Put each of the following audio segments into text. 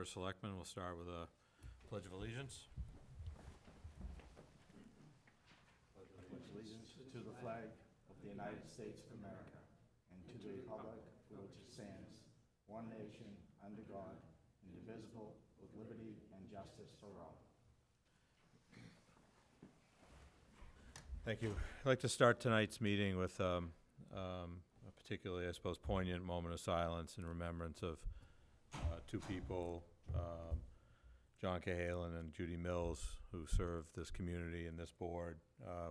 For Selectmen, we'll start with a Pledge of Allegiance. Pledge allegiance to the flag of the United States of America and to the republic for which it stands, one nation, under God, indivisible, with liberty and justice for all. Thank you. I'd like to start tonight's meeting with a particularly, I suppose, poignant moment of silence in remembrance of two people, John Cahalan and Judy Mills, who served this community and this board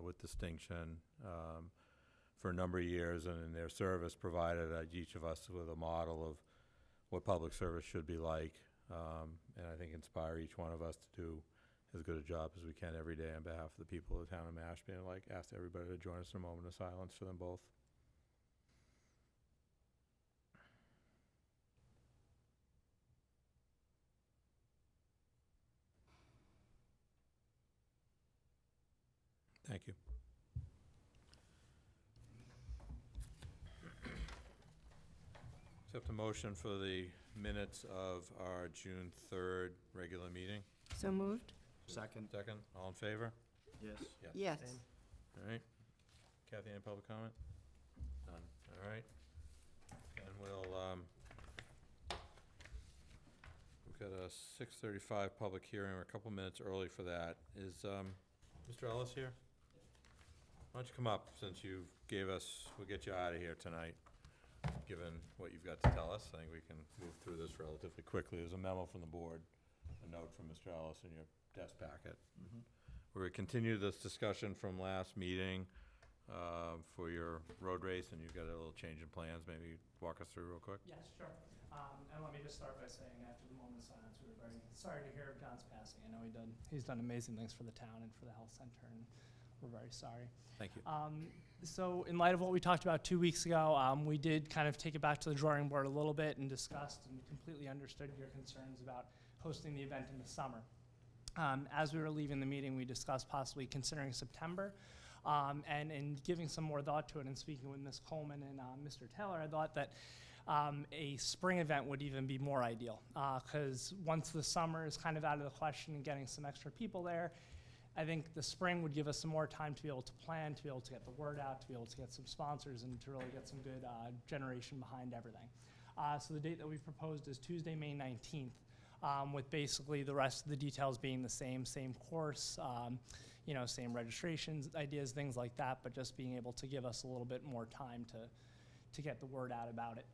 with distinction for a number of years, and in their service provided each of us with a model of what public service should be like, and I think inspire each one of us to do as good a job as we can every day on behalf of the people of the town of Mashpee. And I'd like ask everybody to join us in a moment of silence for them both. Thank you. Accept a motion for the minutes of our June 3rd regular meeting. So moved? Second. Second, all in favor? Yes. Yes. All right. Kathy, any public comment? None. All right. And we've got a 6:35 public hearing. We're a couple minutes early for that. Is Mr. Ellis here? Why don't you come up, since you gave us, we'll get you out of here tonight, given what you've got to tell us. I think we can move through this relatively quickly. There's a memo from the board, a note from Mr. Ellis in your desk packet. We're going to continue this discussion from last meeting for your road race, and you've got a little change in plans. Maybe walk us through real quick. Yes, sure. And let me just start by saying, after the moment of silence, we were very sorry to hear of John's passing. I know he's done amazing things for the town and for the health center, and we're very sorry. Thank you. So in light of what we talked about 2 weeks ago, we did kind of take it back to the drawing board a little bit and discussed and completely understood your concerns about hosting the event in the summer. As we were leaving the meeting, we discussed possibly considering September, and in giving some more thought to it and speaking with Ms. Coleman and Mr. Taylor, I thought that a spring event would even be more ideal, because once the summer is kind of out of the question and getting some extra people there, I think the spring would give us some more time to be able to plan, to be able to get the word out, to be able to get some sponsors, and to really get some good generation behind everything. So the date that we've proposed is Tuesday, May 19th. With basically the rest of the details being the same course, same registrations, ideas, things like that, but just being able to give us a little bit more time to get the word out about it.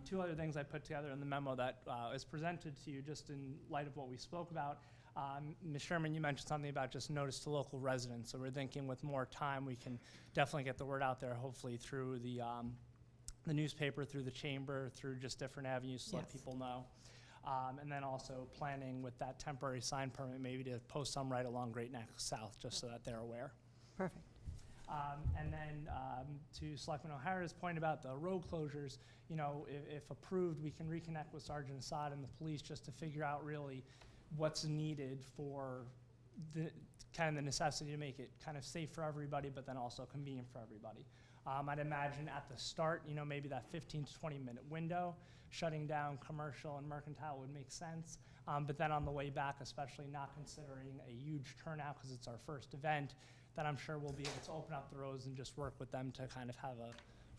Two other things I put together in the memo that is presented to you just in light of what we spoke about. Ms. Sherman, you mentioned something about just notice to local residents. So we're thinking with more time, we can definitely get the word out there, hopefully through the newspaper, through the chamber, through just different avenues to let people know. And then also planning with that temporary sign permit, maybe to post some right along Great Neck South, just so that they're aware. Perfect. And then to Selectman O'Hara's point about the road closures, if approved, we can reconnect with Sergeant Assad and the police just to figure out really what's needed for the kind of the necessity to make it kind of safe for everybody, but then also convenient for everybody. I'd imagine at the start, maybe that 15 to 20 minute window, shutting down commercial and mercantile would make sense. But then on the way back, especially not considering a huge turnout because it's our first event, then I'm sure we'll be able to open up the roads and just work with them to kind of have a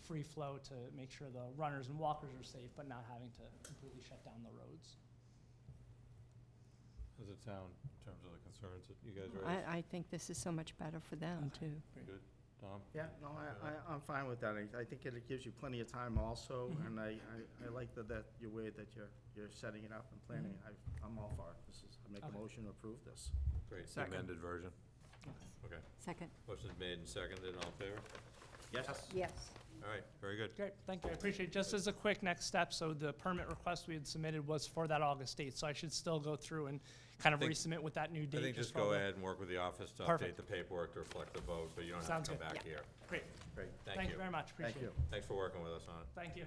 free flow to make sure the runners and walkers are safe, but not having to completely shut down the roads. How does it sound in terms of the concerns that you guys raised? I think this is so much better for them, too. Good. Tom? Yeah, no, I'm fine with that. I think it gives you plenty of time also, and I like that your way that you're setting it up and planning. I'm all for it. I make a motion to approve this. Great. The Second. amended version? Okay. Second. Motion's made and seconded. All in favor? Yes. Yes. All right. Very good. Great, thank you, I appreciate it. Just as a quick next step, so the permit request we had submitted was for that August date, so I should still go through and kind of think- resubmit with that new date. I think just for go all the- ahead and work with the office to update Perfect. the paperwork to reflect the vote, but you don't have Sounds to come good. back here. Great, Great. thank you very much, Thank appreciate you. it. Thanks for working with us on it. Thank you.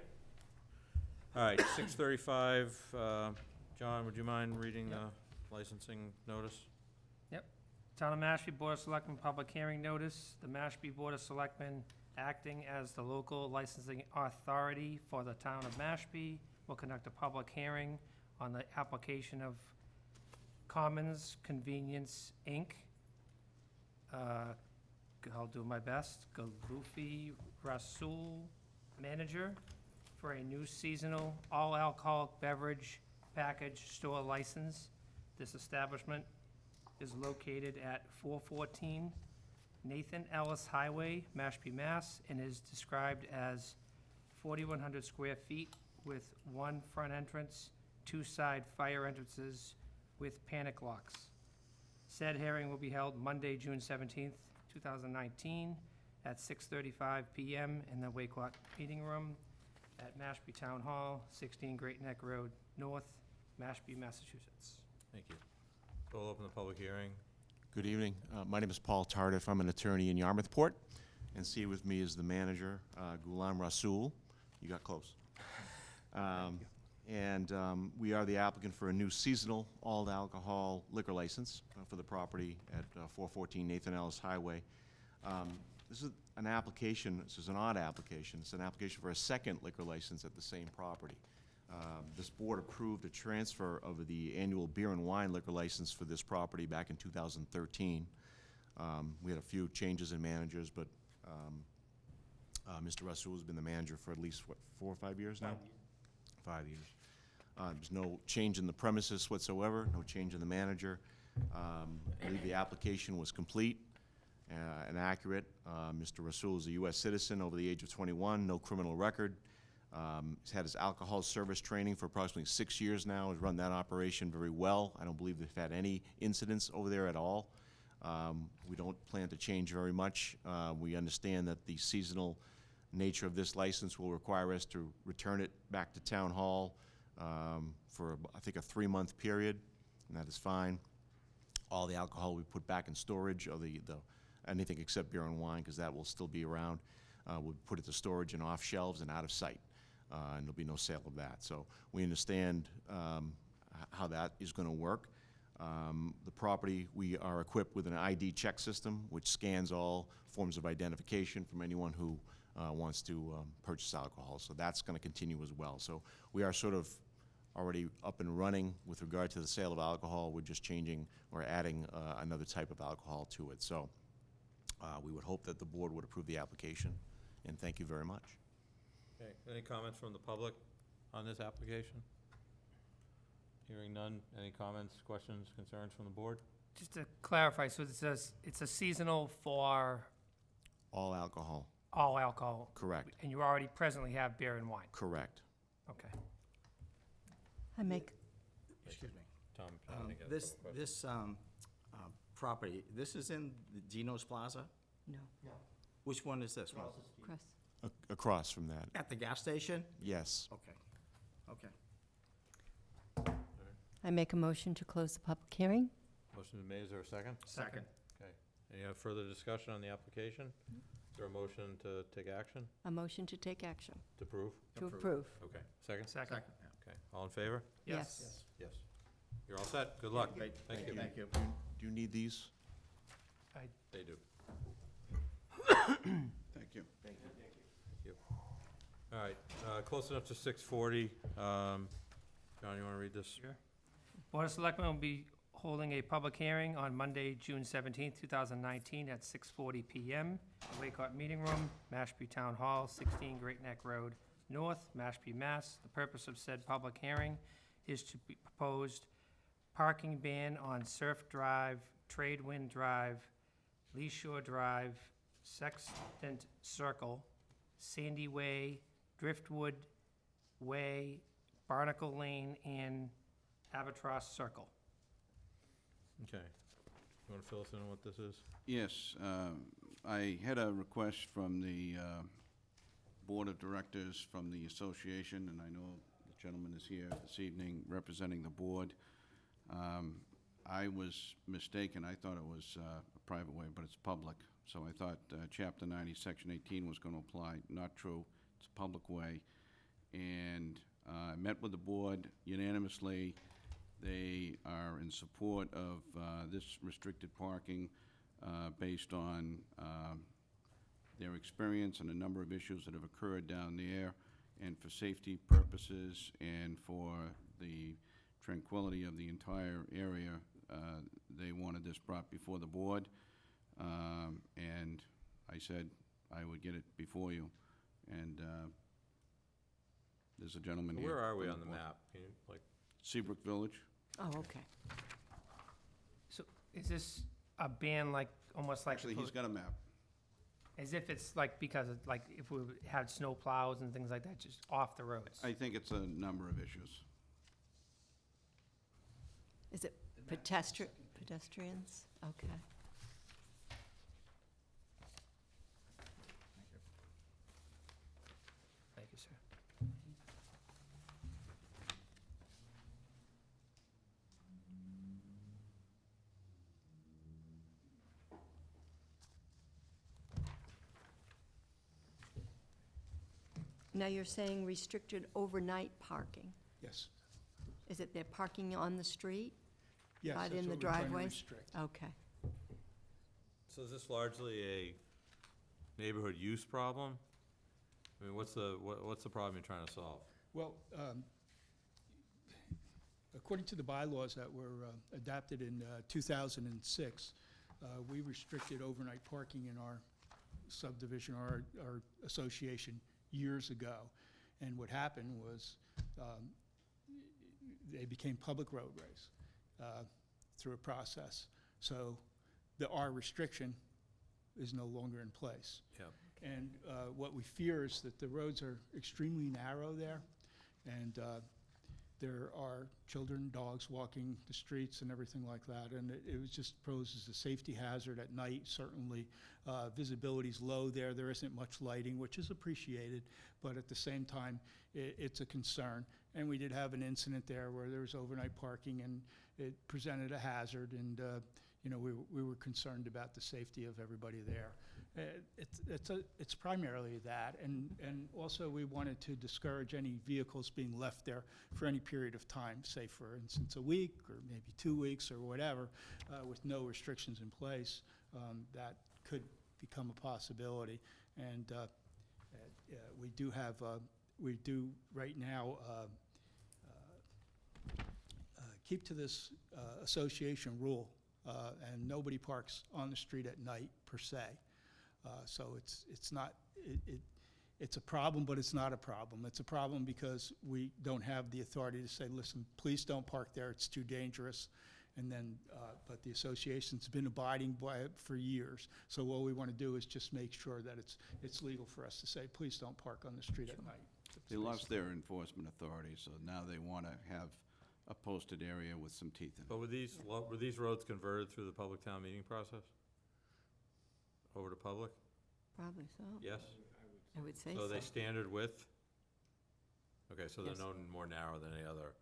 All right, 6:35. John, would you mind reading the licensing notice? Town of Mashpee Board of Selectmen public hearing notice. The Mashpee Board of Selectmen, acting as the local licensing authority for the town of Mashpee, will conduct a public hearing on the application of Commons Convenience, Inc. I'll do my best. Galufi Rasul, manager, for a new seasonal all-alcoholic beverage package store license. This establishment is located at 414 Nathan Ellis Highway, Mashpee, Mass., and is described as 4,100 square feet with one front entrance, two side fire entrances with panic locks. Said hearing will be held Monday, June 17th, 2019, at 6:35 PM in the Waycott Meeting Room at Mashpee Town Hall, 16 Great Neck Road North, Mashpee, Massachusetts. Thank you. So we'll open the public hearing. Good evening. My name is Paul Tardif. I'm an attorney in Yarmouthport, and seated with me is the manager, Ghulam Rasul. You got close. We are the applicant for a new seasonal all-alcohol liquor license for the property at 414 Nathan Ellis Highway. This is an application, this is an odd application. It's an application for a second liquor license at the same property. This board approved a transfer of the annual beer and wine liquor license for this property back in 2013. We had a few changes in managers, but Mr. Rasul has been the manager for at least, what, 4 or 5 years now? 5 years. There's no change in the premises whatsoever, no change in the manager. I believe the application was complete and accurate. Mr. Rasul is a U.S. citizen over the age of 21, no criminal record. He's had his alcohol service training for approximately 6 years now. He's run that operation very well. I don't believe they've had any incidents over there at all. We don't plan to change very much. We understand that the seasonal nature of this license will require us to return it back to Town Hall for, I think, a 3-month period, and that is fine. All the alcohol we put back in storage, or anything except beer and wine, because that will still be around. We'll put it to storage and off shelves and out of sight, and there'll be no sale of that. So we understand how that is going to work. The property, we are equipped with an ID check system, which scans all forms of identification from anyone who wants to purchase alcohol. So that's going to continue as well. So we are sort of already up and running with regard to the sale of alcohol. We're just changing or adding another type of alcohol to it. So we would hope that the board would approve the application, and thank you very much. Okay, any comments from the public on this application? Hearing none, any comments, questions, concerns from the board? Just to clarify, so it's a seasonal for All alcohol, all alcohol, correct, and you already presently have beer and wine? correct. Okay. I make, Excuse me. Tom, I think has a This, couple questions. this property, this is in the Geno's Plaza? no, Which one is this one? cross. Across from that, At the gas station? yes. Okay, okay. I make a motion to close the public hearing. Motion is made, is there a second? Second. Okay, any further discussion on the application? Is there a motion to take action, A motion to take action, to approve? to approve. Okay, second? Second. Okay, all in favor? Yes. Yes. You're all set, good luck. Great, Thank you. Thank you. Do you need these? They do. Thank you. All right, close enough to 6:40. John, you want to read this? Sure. Board of Selectmen will be holding a public hearing on Monday, June 17th, 2019, at 6:40 PM, Waycott Meeting Room, Mashpee Town Hall, 16 Great Neck Road North, Mashpee, Mass. The purpose of said public hearing is to be proposed parking ban on Surf Drive, Tradewind Drive, Lee Shore Drive, Sextant Circle, Sandy Way, Driftwood Way, Barnacle Lane, and Albatross Circle. Okay. You want to fill us in on what this is? Yes, I had a request from the Board of Directors from the association, and I know the gentleman is here this evening representing the board. I was mistaken. I thought it was a private way, but it's public. So I thought Chapter 90, Section 18 was going to apply. Not true. It's a public way. And I met with the board unanimously. They are in support of this restricted parking based on their experience and a number of issues that have occurred down there, and for safety purposes and for the tranquility of the entire area, they wanted this brought before the board. And I said I would get it before you. And there's a gentleman here. Where are we from on the board. map? Can you, like, Seabrook Village. Oh, okay. So is this a ban like, almost like? Actually, he's got a map. As if it's like, because of, like, if we had snow plows and things like that, just off the roads? I think it's a number of issues. Is it pedestrians? Okay. Thank you, sir. Now, you're saying restricted overnight parking. Yes. Is it they're parking on the street? Yes, Not that's in the what we're trying to driveways? restrict. Okay. so is this largely a neighborhood use problem? I mean, what's the problem you're trying to solve? Well, according to the bylaws that were adopted in 2006, we restricted overnight parking in our subdivision, our association, years ago. And what happened was they became public roadways through a process. So our restriction is no longer in place. Yeah. And what we fear is that the roads are extremely narrow there, and there are children, dogs walking the streets and everything like that, and it was just poses a safety hazard at night. Certainly, visibility's low there. There isn't much lighting, which is appreciated, but at the same time, it's a concern. And we did have an incident there where there was overnight parking, and it presented a hazard, and you know, we were concerned about the safety of everybody there. It's primarily that, and also we wanted to discourage any vehicles being left there for any period of time, say for instance a week or maybe 2 weeks or whatever, with no restrictions in place. That could become a possibility, and we do right now keep to this association rule, and nobody parks on the street at night per se. So it's not, it's a problem, but it's not a problem. It's a problem because we don't have the authority to say, listen, please don't park there, it's too dangerous. And then, but the association's been abiding by it for years. So what we want to do is just make sure that it's legal for us to say, please don't park on the street at night. They lost their enforcement authority, so now they want to have a posted area with some teeth in it. But were these roads converted through the public town meeting process? Over to public? Probably so. Yes? I would say So so. they standard width? Okay, so they're Yes. no more narrow than any other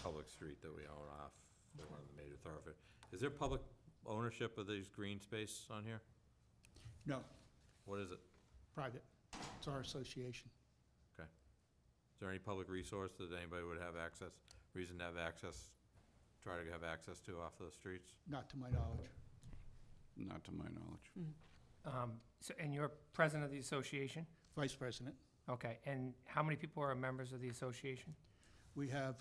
public street that we own off one of the major thoroughfares. Is there public ownership of these green space on here? No, What is it? private. It's our association. Is there any public resource that anybody would have access, reason to have access, try to have access to off those streets? Not to my knowledge. Not to my knowledge. So, and you're president of the association? Vice President, Okay, and how many people are members of the association? we have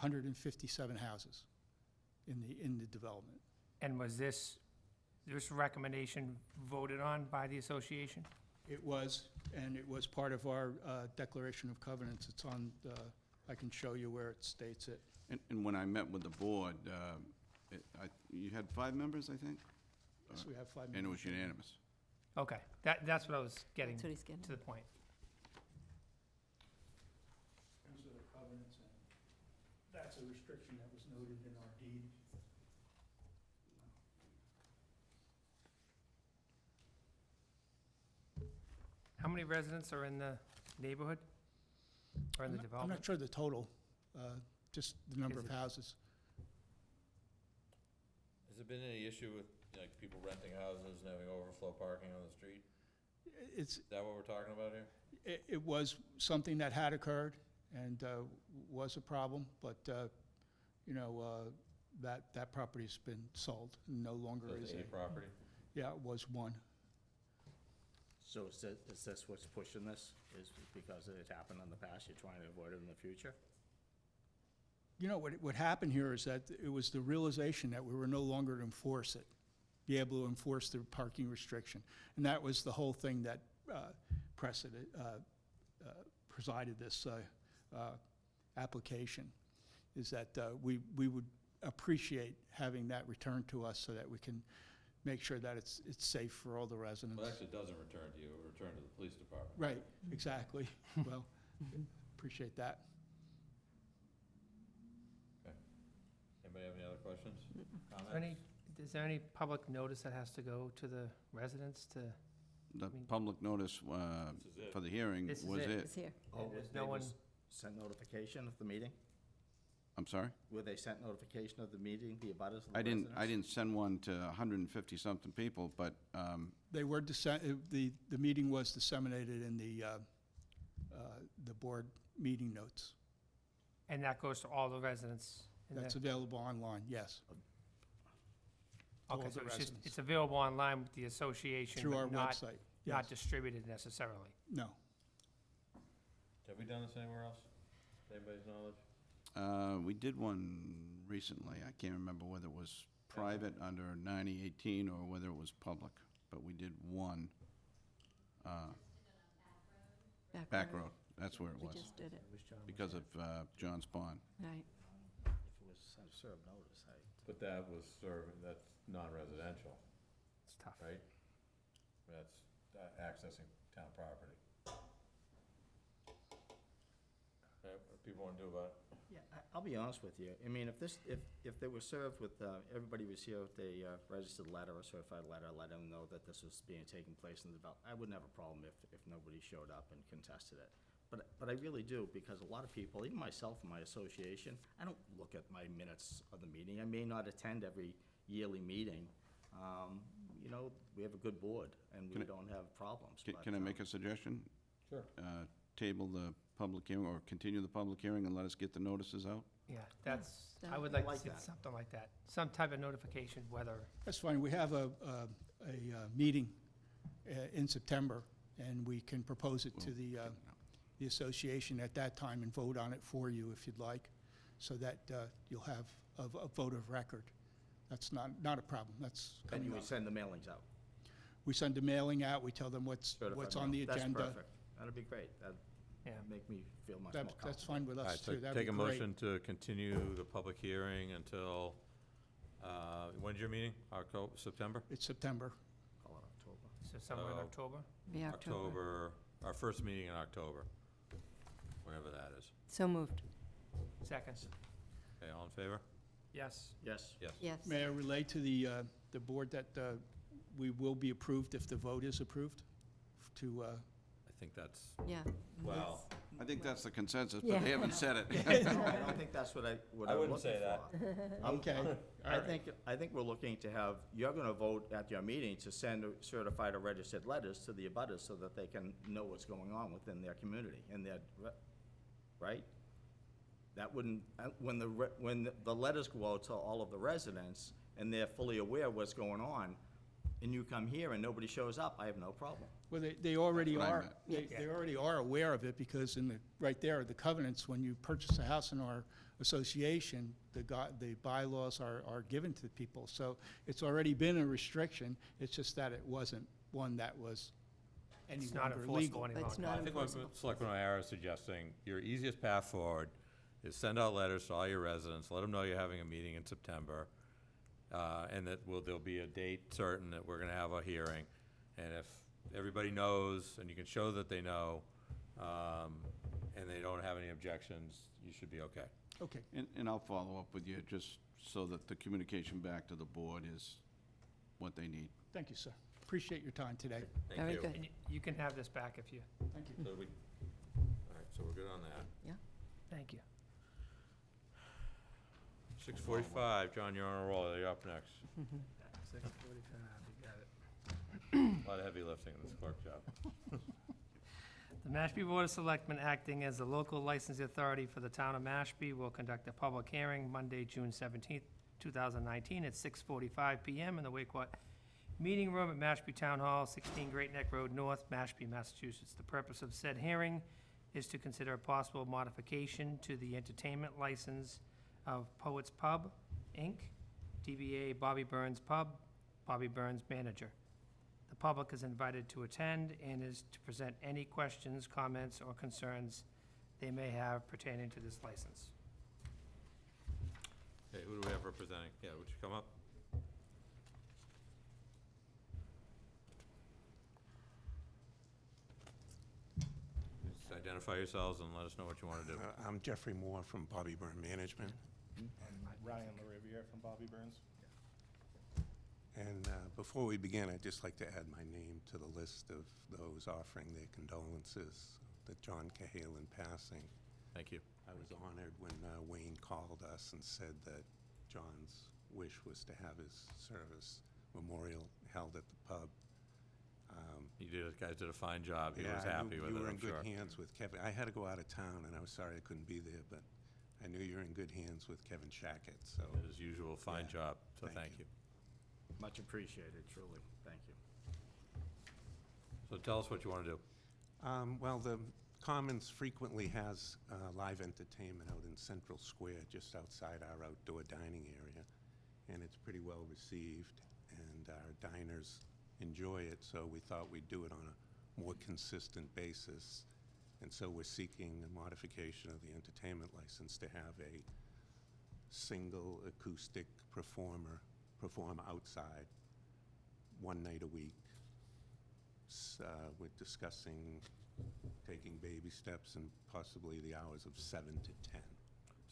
157 houses in the development. And was this recommendation voted on by the association? It was, and it was part of our Declaration of Covenants. It's on, I can show you where it states it. And when I met with the board, you had 5 members, I think? Yes, we have 5 And it members. was unanimous. Okay, that's what I was getting That's what he's getting. to the point. Those are the covenants, and that's a restriction that was noted in our deed. How many residents are in the neighborhood? Or in the I'm development? not sure the total, just the number Is of it- houses. Has there been any issue with, like, people renting houses and having overflow parking on the street? It's, Is that what we're talking about here? it was something that had occurred and was a problem, but, you know, that property's been sold, no longer So is it's a it. property? Yeah, it was one. So is this what's pushing this? Is because it happened in the past, you're trying to avoid it in the future? You know, what happened here is that it was the realization that we were no longer to enforce it, be able to enforce the parking restriction. And that was the whole thing that presided this application, is that we would appreciate having that returned to us so that we can make sure that it's safe for all the residents. Well, actually, it doesn't return to you, it will return to the police department. Right, exactly. Well, appreciate that. Anybody have any other questions? Comments? Is there any public notice that has to go to the residents to, The mean- public notice This is it. for the hearing This is was it. it. It's here. and there's no one, Sent notification of the meeting? I'm sorry? Were they sent notification of the meeting, the abutters and the I residents? didn't send one to 150-something people, but They were, the meeting was disseminated in the board meeting notes. and that goes to all the residents? in That's the- available online, yes. all Okay, the so residents. it's available online with the association, Through our but not, website, not yes. distributed necessarily? No. Have we done this anywhere else? To anybody's knowledge? we did one recently. I can't remember whether it was private under 9018 or whether it was public, but we did one. Back Road, that's where it We was, just did it, It was John. because of John Spawn. right. If it was served notice, But that was that's non-residential, It's tough. right? That's accessing town property. Okay, what do people want to do about it? Yeah, I'll be honest with you. I mean, if they were served with, everybody was here with a registered letter or certified letter, let them know that this was taking place in the development, I wouldn't have a problem if nobody showed up and contested it. But I really do, because a lot of people, even myself and my association, I don't look at my minutes of the meeting. I may not attend every yearly meeting. You know, we have a good board, and we don't have problems. but, Can I make a suggestion? Sure. Table the public hearing, or continue the public hearing and let us get the notices out? Yeah, that's, that- I would I like like to see that. something like that, some type of notification, whether, That's fine. We have a meeting in September, and we can propose it to the association at that time and vote on it for you if you'd like, so that you'll have a vote of record. That's not a problem. That's And coming you would up. send the mailings out. We send a mailing out. We tell them what's certified on the mail. agenda. That's perfect. That'd be great. That'd yeah. make me feel much more comfortable. That's fine with All us, right, so too. That'd be take a great. motion to continue the public hearing until, when's your meeting? September? It's September. Call it October. So somewhere in Oh. October? Be October. Our first meeting in October, whenever that is. So moved, Seconds, Okay, all in favor? yes. Yes. Yes. yes. May I relay to the board that we will be approved if the vote is approved to, I think that's, Yeah. Well, I think that's the consensus, Yeah. but they haven't said it. No, I don't think that's what I I'm wouldn't looking say that. for. okay. I think we're looking to have, you're gonna vote at your meeting to send certified or registered letters to the abutters so that they can know what's going on within their community and their, right? That wouldn't, when the letters go out to all of the residents and they're fully aware of what's going on, and you come here and nobody shows up, I have no problem. Well, they already That's what I are, meant. they already are aware of it, because right there, the covenants, when you purchase a house in our association, the bylaws are given to people. So it's already been a restriction, it's just that it wasn't one that was any It's not longer enforceable legal. any But it's longer. not I think what enforceable. Selectman O'Hara is suggesting, your easiest path forward is send out letters to all your residents, let them know you're having a meeting in September, and that there'll be a date certain that we're gonna have a hearing. And if everybody knows, and you can show that they know, and they don't have any objections, you should be okay. Okay, And I'll follow up with you, just so that the communication back to the board is what they need. thank you, sir. Appreciate your time today. Thank Very you. good. And you can have this back if you, Thank you. So all right, so we're good on that. thank you. 6:45, John, you're on a roll, you're up next. 6:45, you got it. A lot of heavy lifting in this clerk job. The Mashpee Board of Selectmen, acting as the local licensing authority for the town of Mashpee, will conduct a public hearing Monday, June 17th, 2019, at 6:45 PM in the Wakewat Meeting Room at Mashpee Town Hall, 16 Great Neck Road North, Mashpee, Massachusetts. The purpose of said hearing is to consider a possible modification to the entertainment license of Poets Pub, Inc., DBA Bobby Burns Pub, Bobby Burns manager. The public is invited to attend and is to present any questions, comments, or concerns they may have pertaining to this license. Okay, who do we have representing? Yeah, would you come up? Just identify yourselves and let us know what you want to do. I'm Jeffrey Moore from Bobby Burn Management, Ryan LaRiviere from Bobby Burns. and before we begin, I'd just like to add my name to the list of those offering their condolences that John Cahalan passing. Thank you. I was honored when Wayne called us and said that John's wish was to have his service memorial held at the pub. You guys did a fine job. He was I happy knew with you it, were I'm in good sure. hands with Kevin. I had to go out of town, and I was sorry I couldn't be there, but I knew you were in good hands with Kevin Shackett, so. As usual, fine Yeah. job, so Thank thank you. you. Much appreciated, truly. Thank you. So tell us what you want to do. Well, the Commons frequently has live entertainment out in Central Square, just outside our outdoor dining area, and it's pretty well received, and our diners enjoy it, so we thought we'd do it on a more consistent basis. And so we're seeking a modification of the entertainment license to have a single acoustic performer perform outside one night a week. We're discussing taking baby steps and possibly the hours of 7 to 10.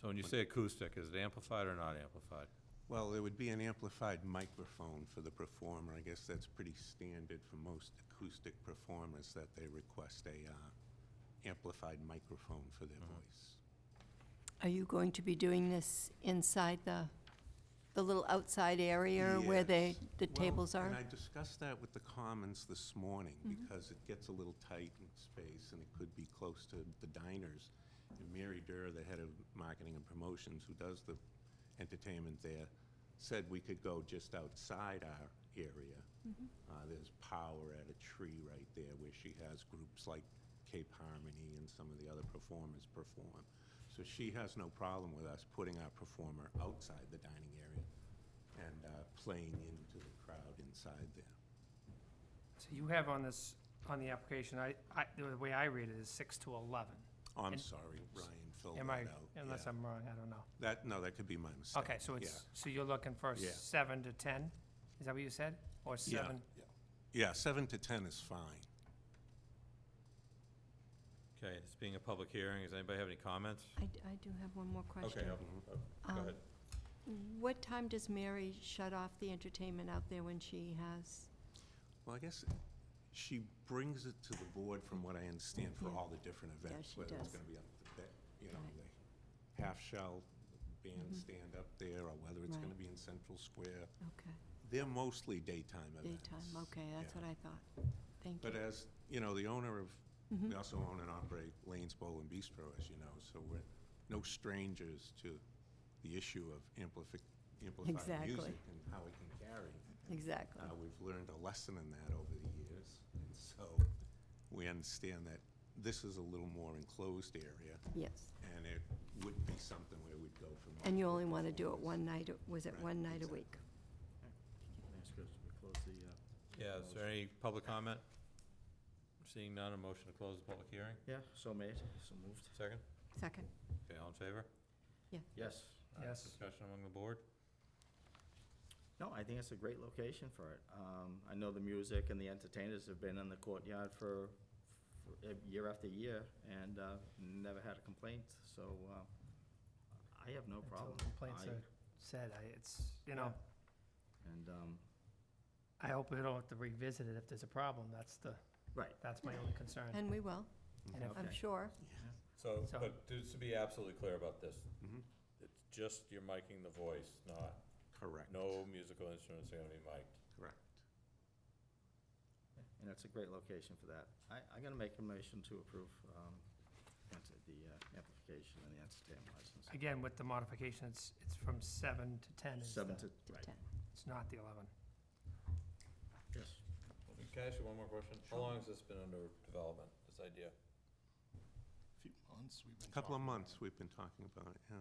So when you say acoustic, is it amplified or not amplified? Well, there would be an amplified microphone for the performer. I guess that's pretty standard for most acoustic performers, that they request a amplified microphone for their voice. Are you going to be doing this inside the little outside area where Yes. the tables Well, are? and I discussed that with the Commons this morning, because it gets a little tight in space, and it could be close to the diners. And Mary Durr, the head of marketing and promotions, who does the entertainment there, said we could go just outside our area. There's power at a tree right there where she has groups like Cape Harmony and some of the other performers perform. So she has no problem with us putting our performer outside the dining area and playing into the crowd inside there. So you have on this, on the application, the way I read it is 6 to 11. Oh, I'm And- sorry, Ryan filled Am that I, out. unless Yeah. I'm wrong, I don't know. No, that could be my mistake. Okay, so Yeah. it's, so you're looking for Yeah. 7 to 10? Is that what you said? Or 7? Yeah, 7 to 10 is fine. Okay, this being a public hearing, does anybody have any comments? I do have one more question. Okay, go Um, ahead. What time does Mary shut off the entertainment out there when she has? Well, I guess she brings it to the board, from what I understand, for Yeah. all the different events. she Whether it's does. going to be up the, Right. the half-shell bandstand up there, or whether it's going to Right. be in Central Square. Okay, They're mostly daytime events. daytime, okay, that's Yeah. what I thought. Thank you. But as, the owner of, Mhm. we also own and operate Lane's Bowl and Bistro, as you know, so we're no strangers to the issue of amplified Exactly. music and how it can carry. Exactly. We've learned a lesson in that over the years, and so we understand that this is a little more enclosed area, Yes. and it wouldn't be something where we'd go for. And you multiple only want to do it performers. one night, was it Right, one night a exactly. week? Ask us to close the, Yeah, is there any public comment? Seeing none, a motion to close the public hearing? yeah, so made, so moved. Second? Second? Okay, all in favor? Yes. Yes. Discussion among the board? No, I think it's a great location for it. I know the music and the entertainers have been in the courtyard for year after year, and never had a complaint, so I have no problem. Until complaints I- are said, it's, And, I hope we don't have to revisit it if there's a problem. That's right, my only concern. And we will, And if- I'm Okay. sure. So, So- but just to be absolutely clear about this, Mhm. it's just you're miking the voice, not, Correct. no musical instruments are gonna be mic'd. Correct. and it's a great location for that. I'm gonna make a motion to approve the amplification and the entertainment license. Again, with the modification, it's from 7 to 10 is 7 the- to, right, 10. It's not the 11. yes. Can I ask you one more question? How long has this been under development, this idea? Few months we've been A couple of talking about months we've been talking about it, yeah.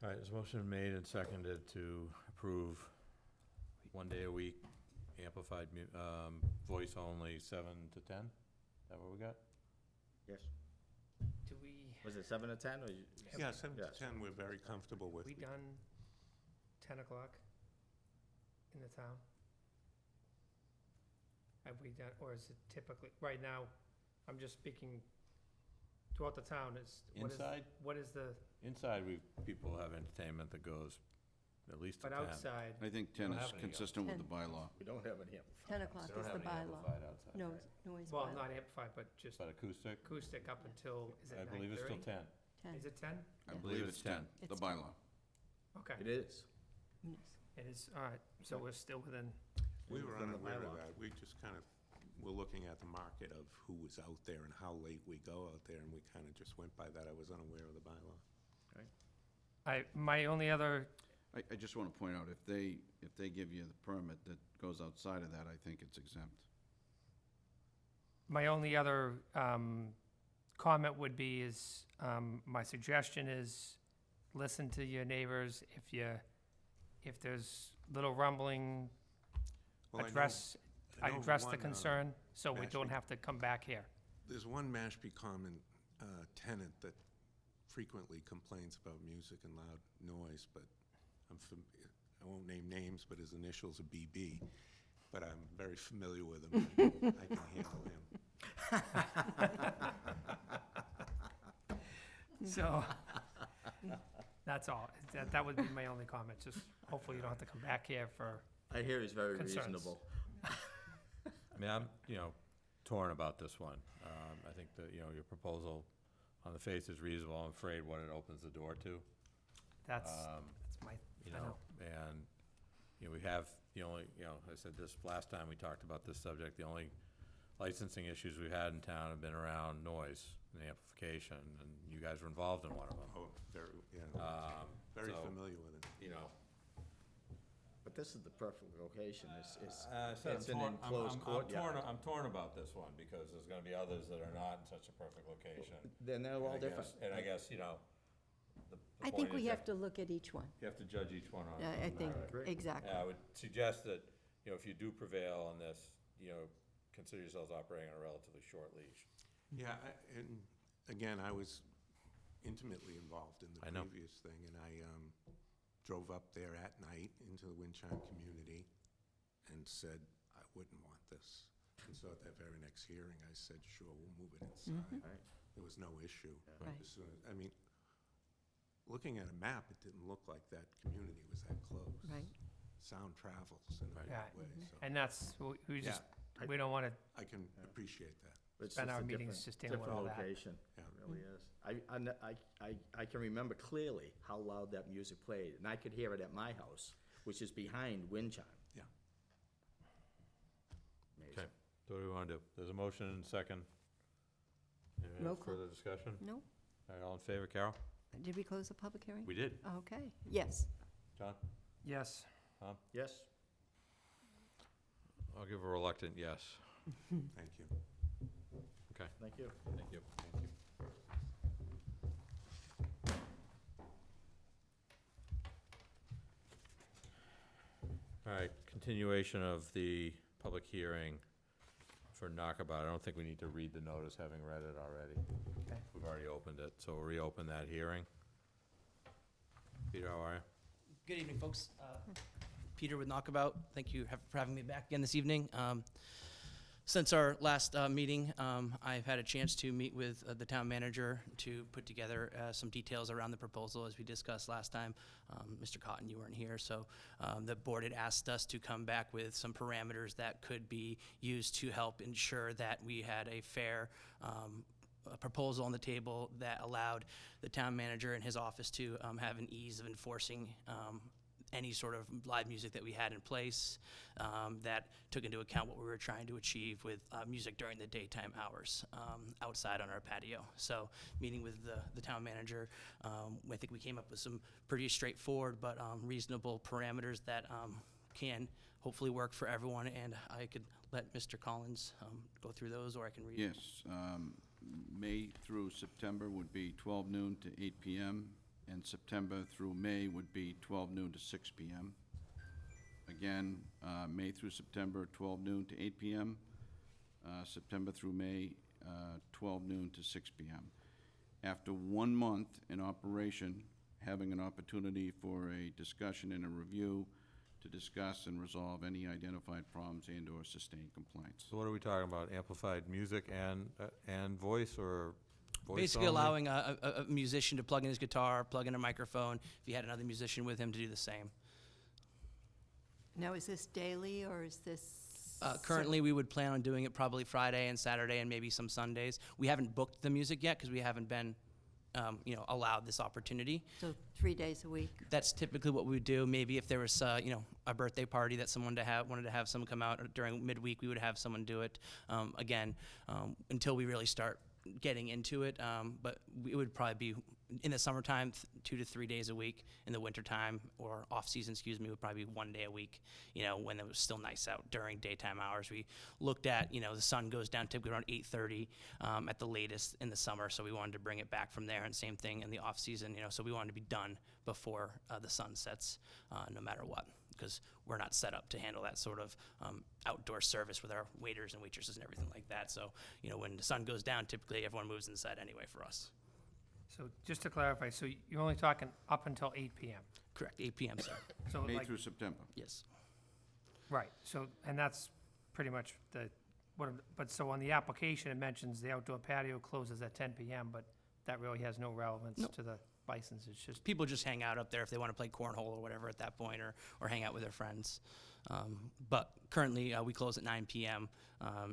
All right, there's a motion made and seconded to approve 1 day a week, amplified, voice only, 7 to 10? Is that what we got? Yes. Do we, Was it 7 to 10 or? Yeah, 7 to Yes. 10, we're very comfortable with. we done 10 o'clock in the town? Have we done, or is it typically, right now, I'm just speaking throughout the town, Inside? what is the, Inside, people have entertainment that goes at least to but 10. outside? I think 10 Don't is have any consistent with the 10. bylaw. We don't have any amplified. 10 o'clock They don't is have the any bylaw. amplified outside. No, noise Well, bylaw. not amplified, but just But acoustic, acoustic up until, is it I believe it's still 9:30? 10. 10. Is it 10? I Yeah. believe it's 10, the It's 10. bylaw. Okay, It is. Yes. it is, all right, so we're still within, We were Within the unaware of bylaw. that. We just kind of, we're looking at the market of who was out there and how late we go out there, and we kind of just went by that. I was unaware of the bylaw. my only other, I just want to point out, if they give you the permit that goes outside of that, I think it's exempt. my only other comment would be is, my suggestion is, listen to your neighbors. If there's little rumbling, Well, I know- address I know the one, concern, so we don't Mashpee- have to come back here. There's one Mashpee Common tenant that frequently complains about music and loud noise, but I won't name names, but his initials are BB. But I'm very familiar with him. I can handle him. So, that's all. That would be my only comment, just hopefully you don't have to come back here for, I hear he's very Concerns. reasonable. I mean, I'm, torn about this one. I think that, your proposal on the face is reasonable. I'm afraid what it opens the door to. that's my, You I know, know. and, we have the only, I said this last time we talked about this subject, the only licensing issues we've had in town have been around noise and amplification, and you guys were involved in one of them. Oh, very, yeah, very so, familiar with it. But this is the perfect location. It's It's an enclosed courtyard. I'm torn about this one, because there's gonna be others that are not in such a perfect location. Then they're all different. And I guess, the I think point we is have to look at each one. You have to judge each one on. I on think, merit. exactly. Yeah, I would suggest that, if you do prevail on this, consider yourselves operating on a relatively short leash. Yeah, and again, I was intimately involved in the I know. previous thing, and I drove up there at night into the Winchime community and said, I wouldn't want this. And so at that very next hearing, I said, sure, we'll move it inside. Right. There was no issue. Right. As soon as, looking at a map, it didn't look like that community was that close. Right. Sound travels in a Yeah. big way, so And that's, we just, Yeah. we don't want to I can appreciate that. It's spend just our a meetings different- just dealing with all that. Different location. Yeah. It really is. I can remember clearly how loud that music played, and I could hear it at my house, which is behind Winchime. Yeah. Amazing. Okay, so what do we wanna do? There's a motion and a second. Any Roll call. further discussion? No? All right, all in favor, Carol? Did we close the public hearing? We did. Okay, yes. John? Yes. Yes? I'll give a reluctant yes. Thank you. Okay, Thank you. thank you. Thank you. All right, continuation of the public hearing for Knockabout. I don't think we need to read the notice, having read it already. Okay. We've already opened it, so we'll reopen that hearing. Peter, how are you? Good evening, folks. Peter with Knockabout. Thank you for having me back again this evening. Since our last meeting, I've had a chance to meet with the town manager to put together some details around the proposal, as we discussed last time. Mr. Cotton, you weren't here, so the board had asked us to come back with some parameters that could be used to help ensure that we had a fair a proposal on the table that allowed the town manager and his office to have an ease of enforcing any sort of live music that we had in place that took into account what we were trying to achieve with music during the daytime hours outside on our patio. So meeting with the town manager, I think we came up with some pretty straightforward but reasonable parameters that can hopefully work for everyone, and I could let Mr. Collins go through those, or I can read. Yes, May through September would be 12 noon to 8 PM. and September through May would be 12 noon to 6 p.m. Again, May through September, 12 noon to 8 p.m. September through May, 12 noon to 6 p.m. After 1 month in operation, having an opportunity for a discussion and a review to discuss and resolve any identified problems and/or sustained complaints. So what are we talking about? Amplified music and voice, or voice Basically only? allowing a musician to plug in his guitar, plug in a microphone, if he had another musician with him to do the same. Now, is this daily, or is this? Currently, we would plan on doing it probably Friday and Saturday and maybe some Sundays. We haven't booked the music yet because we haven't been, allowed this opportunity. So 3 days a week? That's typically what we would do. Maybe if there was, a birthday party that someone wanted to have someone come out during midweek, we would have someone do it. Until we really start getting into it, but it would probably be in the summertime, 2 to 3 days a week. In the wintertime, or off-season, would probably be 1 day a week, when it was still nice out during daytime hours. We looked at, the sun goes down typically around 8:30 at the latest in the summer, so we wanted to bring it back from there, and same thing in the off-season, so we wanted to be done before the sun sets, no matter what, because we're not set up to handle that sort of outdoor service with our waiters and waitresses and everything like that. So, when the sun goes down, typically everyone moves inside anyway for us. So just to clarify, so you're only talking up until 8 PM? Correct, 8 p.m., sir. So May like, through September. Yes. right, so, and that's pretty much but so on the application, it mentions the outdoor patio closes at 10 PM, but that really has no relevance Nope. to the license, it's just, People just hang out up there if they want to play cornhole or whatever at that point, or hang out with their friends. But currently, we close at 9 p.m.,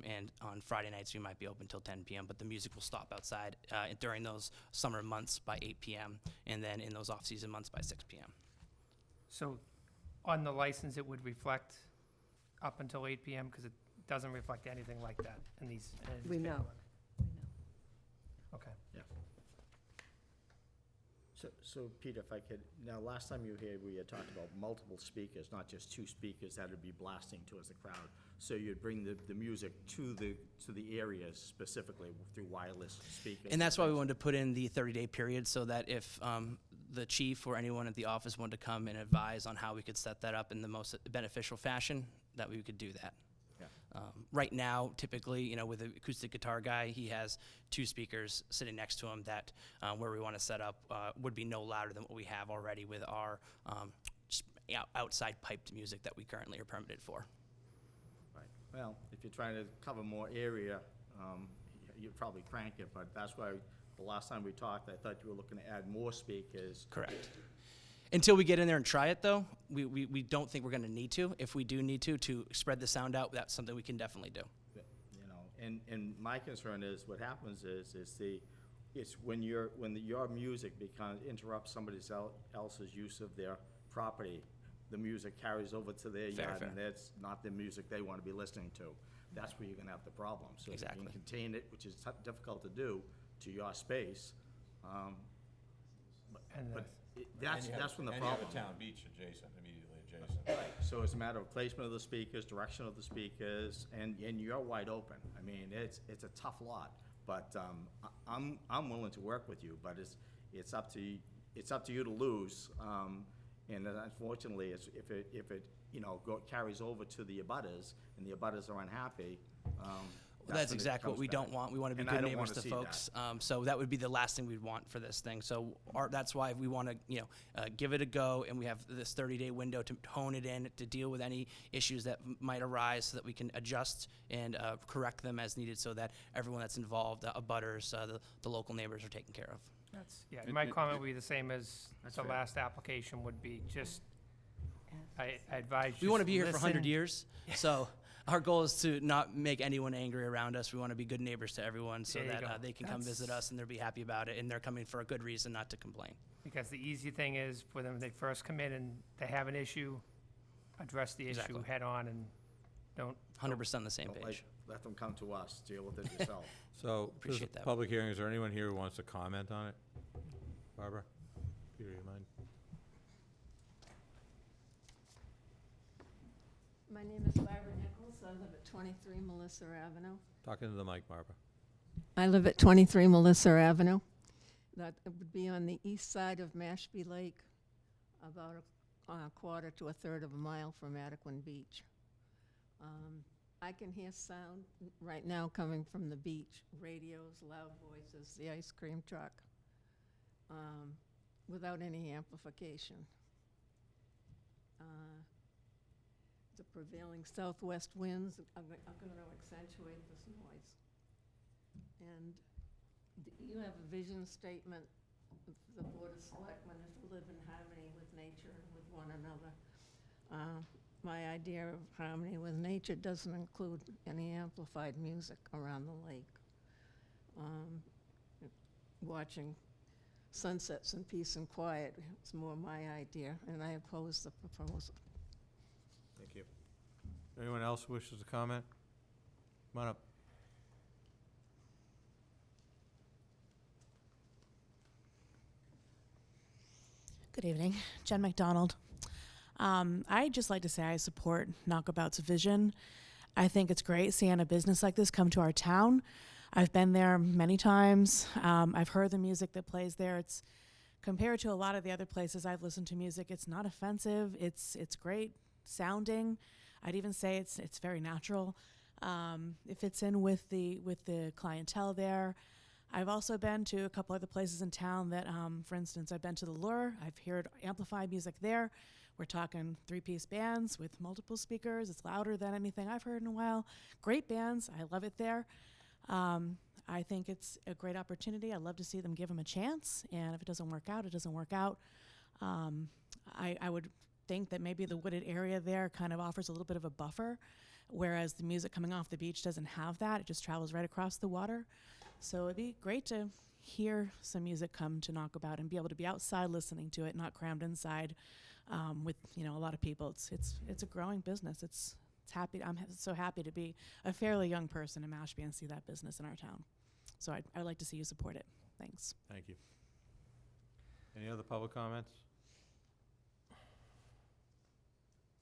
and on Friday nights, we might be open till 10 p.m., but the music will stop outside during those summer months by 8 p.m., and then in those off-season months by 6 p.m. so on the license, it would reflect up until 8 PM, because it doesn't reflect anything like that in these. We know. paperwork. Okay. So Peter, if I could, now, last time you were here, we had talked about multiple speakers, not just 2 speakers that would be blasting towards the crowd. So you'd bring the music to the areas specifically through wireless speakers. And that's why we wanted to put in the 30-day period, so that if the chief or anyone at the office wanted to come and advise on how we could set that up in the most beneficial fashion, that we could do that. Yeah. Right now, typically, with the acoustic guitar guy, he has 2 speakers sitting next to him that where we want to set up would be no louder than what we have already with our just outside piped music that we currently are permitted for. Right. Well, if you're trying to cover more area, you'd probably crank it, but that's why the last time we talked, I thought you were looking to add more speakers. Correct. Until we get in there and try it, though, we don't think we're going to need to. If we do need to spread the sound out, that's something we can definitely do. And my concern is, what happens is it's when your music interrupts somebody else's use of their property, the music carries over to their Fair, yard, fair. and that's not the music they want to be listening to. That's where you're gonna have the problem. So if you Exactly. can contain it, which is difficult to do, to your space, And but that's when the problem. town beach immediately adjacent. So it's a matter of placement of the speakers, direction of the speakers, and you're wide open. I mean, it's a tough lot, but I'm willing to work with you, but it's up to you to lose. And unfortunately, if it carries over to the abutters, and the abutters are unhappy, That's exactly what we don't want. We want to be And I good don't neighbors wanna to see folks. So that would be the last thing we'd want for this thing. So that's why we want to, give it a go, and we have this 30-day window to hone it in, to deal with any issues that might arise, so that we can adjust and correct them as needed, so that everyone that's involved, abutters, the local neighbors, are taken care of. my comment would be the same as That's the fair. last application would be, just, I advise you. We want to be here for 100 listen. years, so our goal is to not make anyone angry around us. We want to be good neighbors to everyone, so There you that go. they can come visit us and they'll be happy about it, and they're coming for a good reason, not to complain. Because the easy thing is, for them, they first come in and they have an issue, address the issue Exactly. head on, and don't. 100% on the same Don't page. let them come to us, deal with it yourself. So, this is Appreciate a that. public hearing, is there anyone here who wants to comment on it? Barbara? Peter, you mind? My name is Barbara Nichols. I live at 23 Melissa Avenue. Talking to the mic, Barbara. I live at 23 Melissa Avenue. that it would be on the east side of Mashpee Lake, about a quarter to a third of a mile from Adequan Beach. I can hear sound right now coming from the beach, radios, loud voices, the ice cream truck, without any amplification. The prevailing southwest winds are going to accentuate this noise. And you have a vision statement of the Board of Selectmen is to live in harmony with nature and with one another. My idea of harmony with nature doesn't include any amplified music around the lake. Watching sunsets in peace and quiet is more my idea, and I oppose the proposal. Thank you. Anyone else wishes to comment? Come on up. Good evening, Jen McDonald. I'd just like to say I support Knockabout's vision. I think it's great seeing a business like this come to our town. I've been there many times. I've heard the music that plays there. It's compared to a lot of the other places I've listened to music. It's not offensive. It's great sounding. I'd even say it's very natural. It fits in with the clientele there. I've also been to a couple other places in town that, for instance, I've been to the Lure. I've heard amplified music there. We're talking 3-piece bands with multiple speakers. It's louder than anything I've heard in a while. Great bands. I love it there. I think it's a great opportunity. I'd love to see them give them a chance. And if it doesn't work out, it doesn't work out. I would think that maybe the wooded area there kind of offers a little bit of a buffer, whereas the music coming off the beach doesn't have that. It just travels right across the water. So it'd be great to hear some music come to Knockabout and be able to be outside listening to it, not crammed inside with a lot of people. It's a growing business. It's happy. I'm so happy to be a fairly young person in Mashpee and see that business in our town. So I'd like to see you support it. Thanks. Thank you. Any other public comments?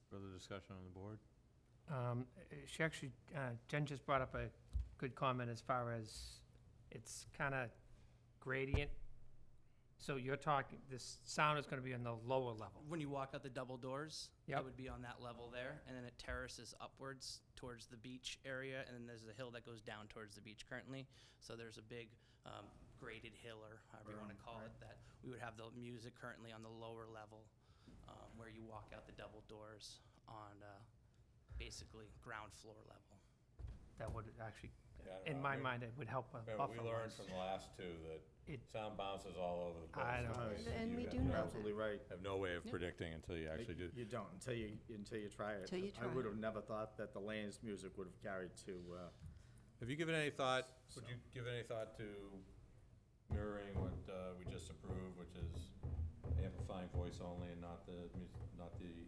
Further discussion on the board? She actually, Jen just brought up a good comment as far as it's kind of gradient. So you're talking, this sound is going to be on the lower level. When you walk out the double doors, Yep. it would be on that level there, and then it terraces upwards towards the beach area, and then there's a hill that goes down towards the beach currently. So there's a big graded hill, or however you want to call it, that we would have the music currently on the lower level, where you walk out the double doors on basically ground floor level. That would actually, Yeah, I don't in know. my mind, it would help a buffer. We learned wise. from the last two that sound bounces all over the place. I know. in ways that And you we have do no- know that. Absolutely right. Have no way of predicting until you actually do. You don't, until you try it. Till you I try would it. have never thought that the Lane's music would have carried to, Have you given any thought, would you give any thought to mirroring what we just approved, which is amplifying voice only and not the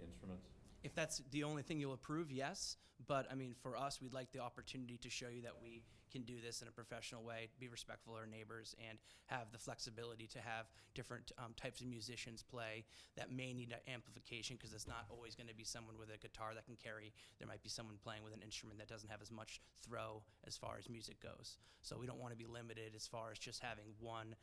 instruments? If that's the only thing you'll approve, yes. But I mean, for us, we'd like the opportunity to show you that we can do this in a professional way, be respectful of our neighbors, and have the flexibility to have different types of musicians play that may need amplification, because it's not always going to be someone with a guitar that can carry. There might be someone playing with an instrument that doesn't have as much throw as far as music goes. So we don't want to be limited as far as just having one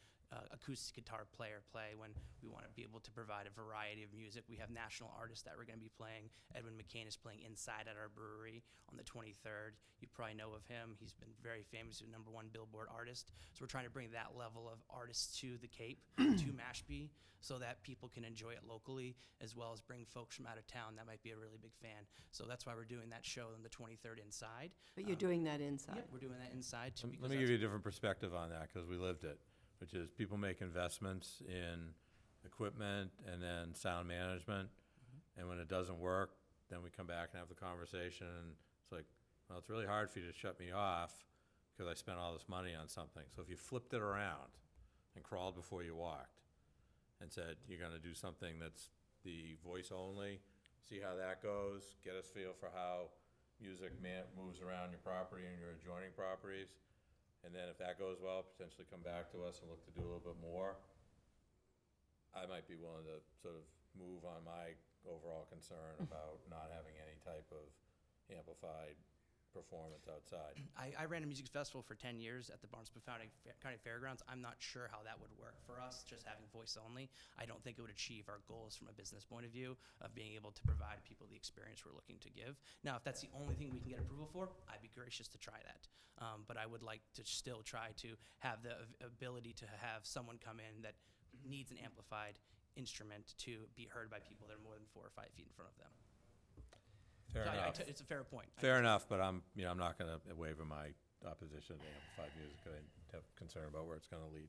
acoustic guitar player play, when we want to be able to provide a variety of music. We have national artists that we're going to be playing. Edwin McCain is playing inside at our brewery on the 23rd. You probably know of him. He's been very famous, a #1 Billboard artist. So we're trying to bring that level of artists to the Cape, to Mashpee, so that people can enjoy it locally, as well as bring folks from out of town that might be a really big fan. So that's why we're doing that show on the 23rd inside. But you're doing that inside? Yep, we're doing that inside too. Let me give you a different perspective on that, because we lived it, which is people make investments in equipment and then sound management, and when it doesn't work, then we come back and have the conversation, and it's like, well, it's really hard for you to shut me off because I spent all this money on something. So if you flipped it around and crawled before you walked and said, you're gonna do something that's the voice only, see how that goes, get a feel for how music moves around your property and your adjoining properties, and then if that goes well, potentially come back to us and look to do a little bit more, I might be willing to sort of move on my overall concern about not having any type of amplified performance outside. I ran a music festival for 10 years at the Barnstable County Fairgrounds. I'm not sure how that would work for us, just having voice only. I don't think it would achieve our goals from a business point of view of being able to provide people the experience we're looking to give. Now, if that's the only thing we can get approval for, I'd be gracious to try that. But I would like to still try to have the ability to have someone come in that needs an amplified instrument to be heard by people that are more than 4 or 5 feet in front of them. Fair So enough. it's a fair point. Fair enough, but I'm not going to waver my opposition to amplified music. I have concern about where it's going to lead.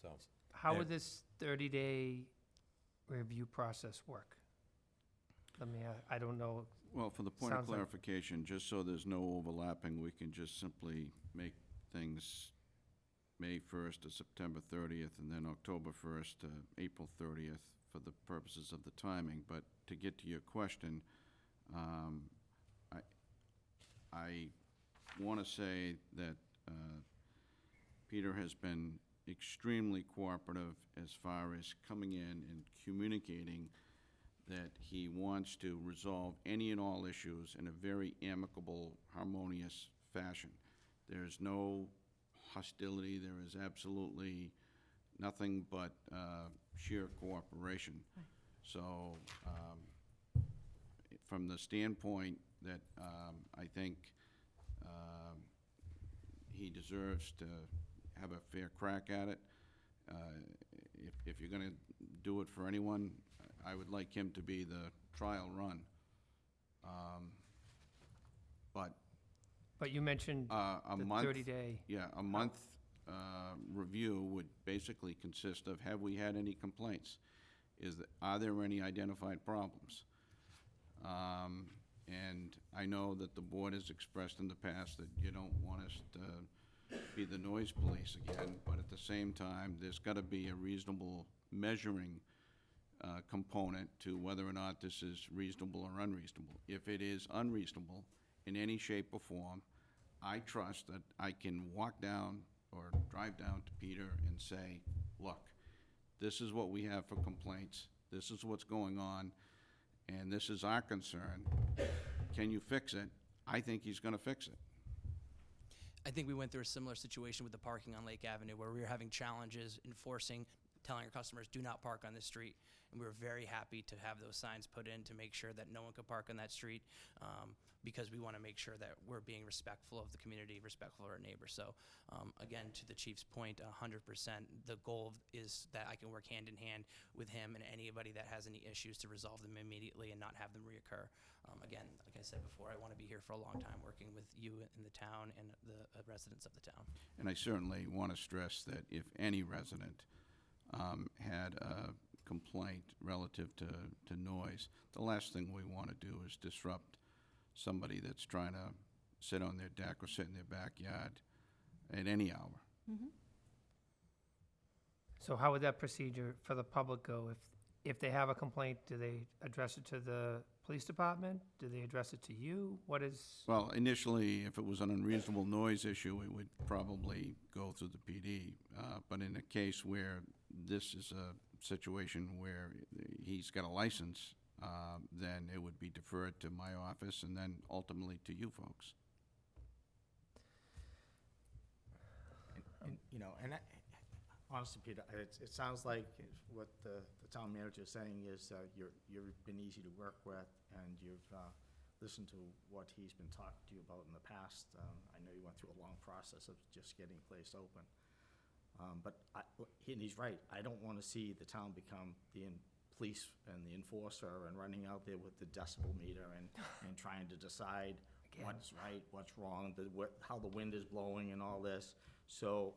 So, How Yeah. would this 30-day review process work? I don't know. Well, for the point of Sounds like- clarification, just so there's no overlapping, we can just simply make things May 1st to September 30th, and then October 1st to April 30th for the purposes of the timing. But to get to your question, I want to say that Peter has been extremely cooperative as far as coming in and communicating that he wants to resolve any and all issues in a very amicable, harmonious fashion. There's no hostility, there is absolutely nothing but sheer cooperation. So, from the standpoint that I think he deserves to have a fair crack at it, if you're going to do it for anyone, I would like him to be the trial run. But you mentioned A the month. 30-day. Yeah, a month review would basically consist of, have we had any complaints? Are there any identified problems? And I know that the board has expressed in the past that you don't want us to be the noise police again, but at the same time, there's got to be a reasonable measuring component to whether or not this is reasonable or unreasonable. If it is unreasonable in any shape or form, I trust that I can walk down or drive down to Peter and say, look, this is what we have for complaints, this is what's going on, and this is our concern. Can you fix it? I think he's going to fix it. I think we went through a similar situation with the parking on Lake Avenue where we were having challenges enforcing, telling our customers, do not park on this street. And we were very happy to have those signs put in to make sure that no one could park on that street because we want to make sure that we're being respectful of the community, respectful of our neighbors. So again, to the chief's point, 100%, the goal is that I can work hand in hand with him and anybody that has any issues to resolve them immediately and not have them reoccur. Again, like I said before, I want to be here for a long time working with you in the town and the residents of the town. And I certainly want to stress that if any resident had a complaint relative to noise, the last thing we want to do is disrupt somebody that's trying to sit on their deck or sit in their backyard at any hour. So how would that procedure for the public go? If they have a complaint, do they address it to the police department? Do they address it to you? What is? Well, initially, if it was an unreasonable noise issue, it would probably go through the PD. But in a case where this is a situation where he's got a license, then it would be deferred to my office and then ultimately to you folks. Honestly, Peter, it sounds like what the town manager is saying is you've been easy to work with, and you've listened to what he's been talking to you about in the past. I know you went through a long process of just getting the place open. And he's right. I don't want to see the town become the police and the enforcer and running out there with the decibel meter and trying to decide what's right, what's wrong, how the wind is blowing and all this. So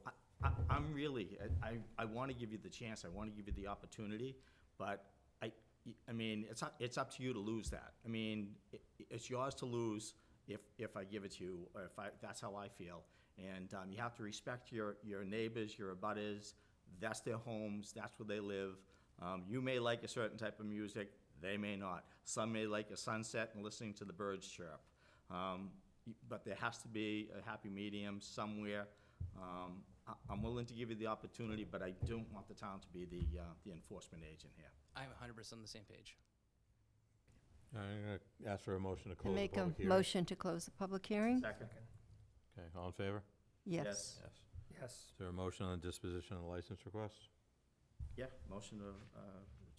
I'm really, I want to give you the chance, I want to give you the opportunity, but I mean, it's up to you to lose that. I mean, it's yours to lose if I give it to you, or that's how I feel. And you have to respect your neighbors, your abutters. That's their homes, that's where they live. You may like a certain type of music, they may not. Some may like a sunset and listening to the birds chirp. But there has to be a happy medium somewhere. I'm willing to give you the opportunity, but I don't want the town to be the enforcement agent here. I'm 100% on the same page. I'm going to ask for a motion to I close the make public a hearing. motion to close the public hearing? Second. Okay, all in favor? Yes. Yes. Yes. Is there a motion on disposition of the license request? Yeah, motion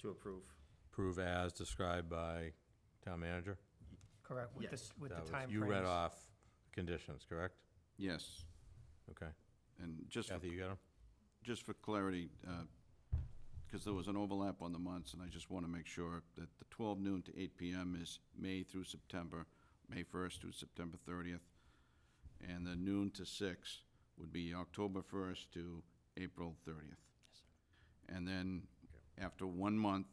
to approve. Approve as described by town manager? Correct, with Yes. with the That was- time You read frames. off conditions, correct? Yes, Okay. and just for Kathy, you got them? just for clarity, because there was an overlap on the months, and I just want to make sure that the 12 noon to 8 PM is May through September, May 1st through September 30th, and the noon to 6 would be October 1st to April 30th. And then, after 1 month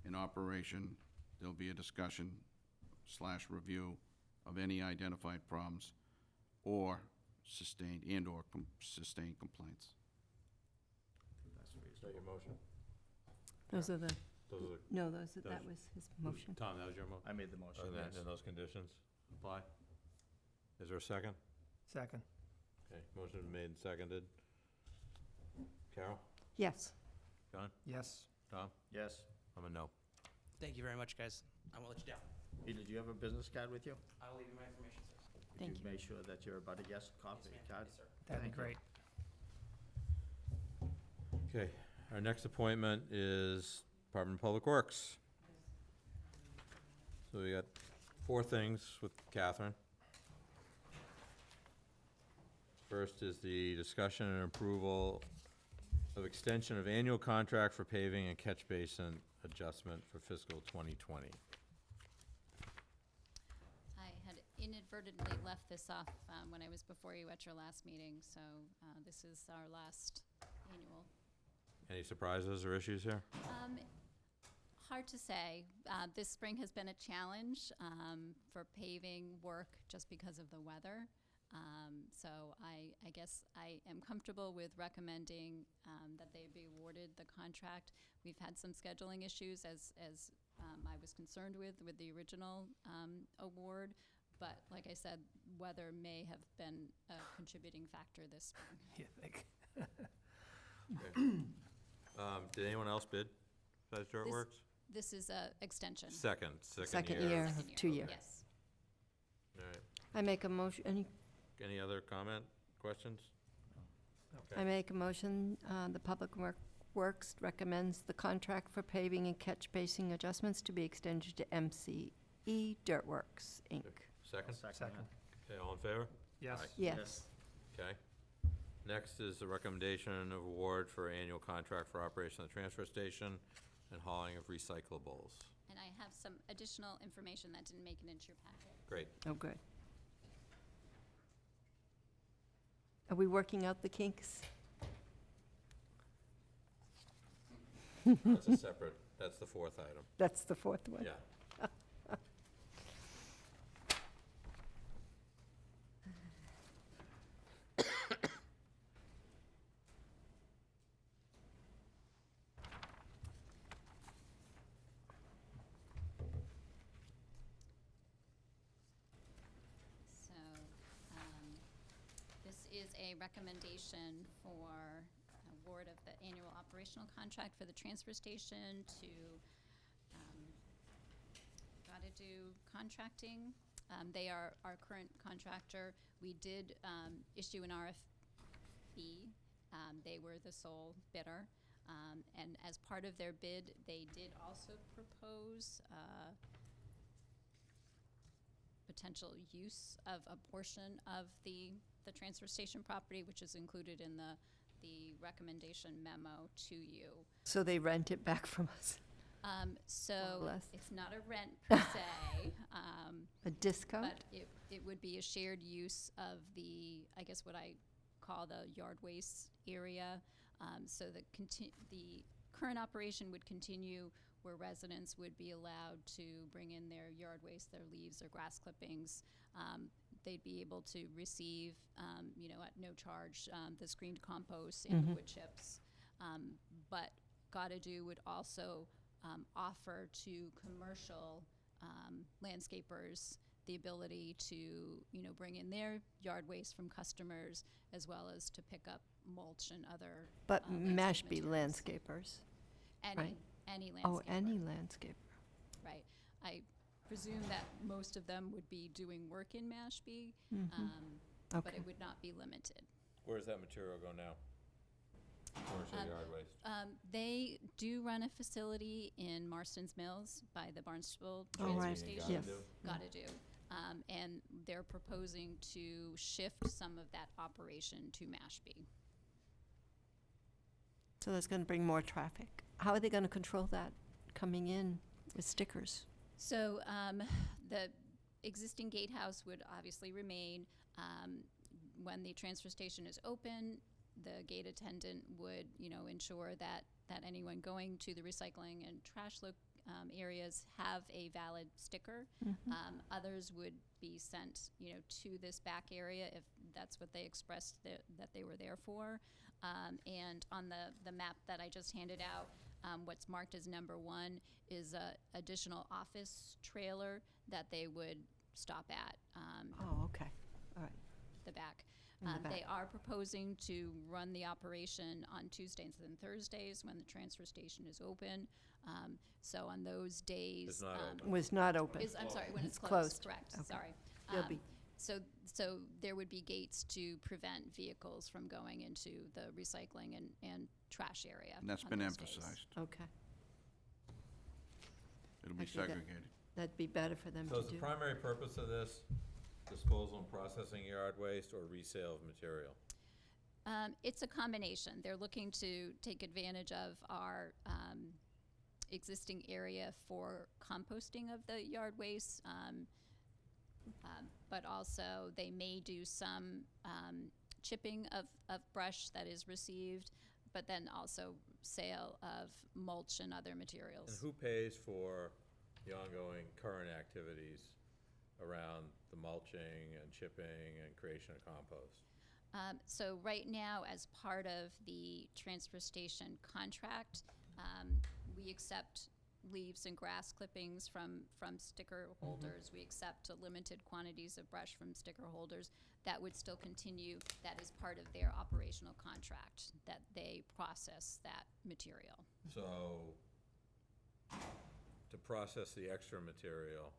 in operation, there'll be a discussion/review of any identified problems or sustained sustained complaints. Is that your motion? Those are the, Those are the no, that Those- was his motion. Tom, that was your motion? I made the motion, yes. And those conditions apply? Is there a second? Second. Okay, motion is made and seconded. Carol? Yes. John? Yes. Tom? Yes. I'm a no. Thank you very much, guys. I won't let you down. Peter, do you have a business card with you? I will leave you my information, sir. Thank Could you make sure that you're about a yes copy Yes, ma'am. card? Yes, sir. That'd be Thank you. great. Okay, our next appointment is Department of Public Works. So we got 4 things with Catherine. First is the discussion and approval of extension of annual contract for paving and catch basin adjustment for fiscal 2020. I had inadvertently left this off when I was before you at your last meeting, so this is our last annual. Any surprises or issues here? Hard to say. This spring has been a challenge for paving work just because of the weather. So I guess I am comfortable with recommending that they be awarded the contract. We've had some scheduling issues as I was concerned with the original award, but like I said, weather may have been a contributing factor this spring. You think? Did anyone else bid besides Dirt This- Works? This is a extension. Second Second year. year, Second 2 year. Yes. All right. I make a motion, Any other comment, questions? I make a motion, the Public Works recommends the contract for paving and catch basin adjustments to be extended to MCE Dirt Works, Inc. Second? Second. Okay, all in favor? Yes. Aye. Yes. Okay. Next is the recommendation of award for annual contract for operation of the transfer station and hauling of recyclables. And I have some additional information that didn't make it into your packet. Great. Oh, good. Are we working out the kinks? That's a separate, that's the 4th item. That's the 4th one. Yeah. So, this is a recommendation for award of the annual operational contract for the transfer station to Gotta Do Contracting. They are our current contractor. We did issue an RFP. They were the sole bidder. And as part of their bid, they did also propose potential use of a portion of the transfer station property, which is included in the recommendation memo to you. So they rent it back from us? So Bless. it's not a rent per se, A discount? but it would be a shared use of the, I guess what I call the yard waste area. So the current operation would continue where residents would be allowed to bring in their yard waste, their leaves or grass clippings. They'd be able to receive, at no charge, the screened compost and the wood chips. But Gotta Do would also offer to commercial landscapers the ability to, bring in their yard waste from customers as well as to pick up mulch and other But landscape Mashpee materials. landscapers? Any, right? any landscaper. Oh, any landscaper. Right. presume that most of them would be doing work in Mashpee, but Okay. it would not be limited. Where does that material go now? Commercial yard waste? They do run a facility in Marston's Mills by the Barnstable Oh, transfer right. station. Yes. Gotta do. And they're proposing to shift some of that operation to Mashpee. So that's going to bring more traffic. How are they going to control that coming in with stickers? So the existing gatehouse would obviously remain. When the transfer station is open, the gate attendant would, ensure that anyone going to the recycling and trash areas have a valid sticker. Others would be sent, to this back area if that's what they expressed that they were there for. And on the map that I just handed out, what's marked as number 1 is a additional office trailer that they would stop at. Oh, okay. All right. The back. In the They back. are proposing to run the operation on Tuesdays and Thursdays when the transfer station is open. So on those days. It's not open. Was not open. I'm sorry, when it's It's closed, closed. correct, Okay. sorry. You'll be- So there would be gates to prevent vehicles from going into the recycling and trash area. And that's on been those days. emphasized. Okay. It'll be Actually, that- segregated. That'd be better for them So to is the do. primary purpose of this disposal and processing yard waste or resale of material? It's a combination. They're looking to take advantage of our existing area for composting of the yard waste, but also they may do some chipping of brush that is received, but then also sale of mulch and other materials. And who pays for the ongoing current activities around the mulching and chipping and creation of compost? So right now, as part of the transfer station contract, we accept leaves and grass clippings from sticker holders. We accept limited quantities of brush from sticker holders. That would still continue. That is part of their operational contract, that they process that material. So, to process the extra material,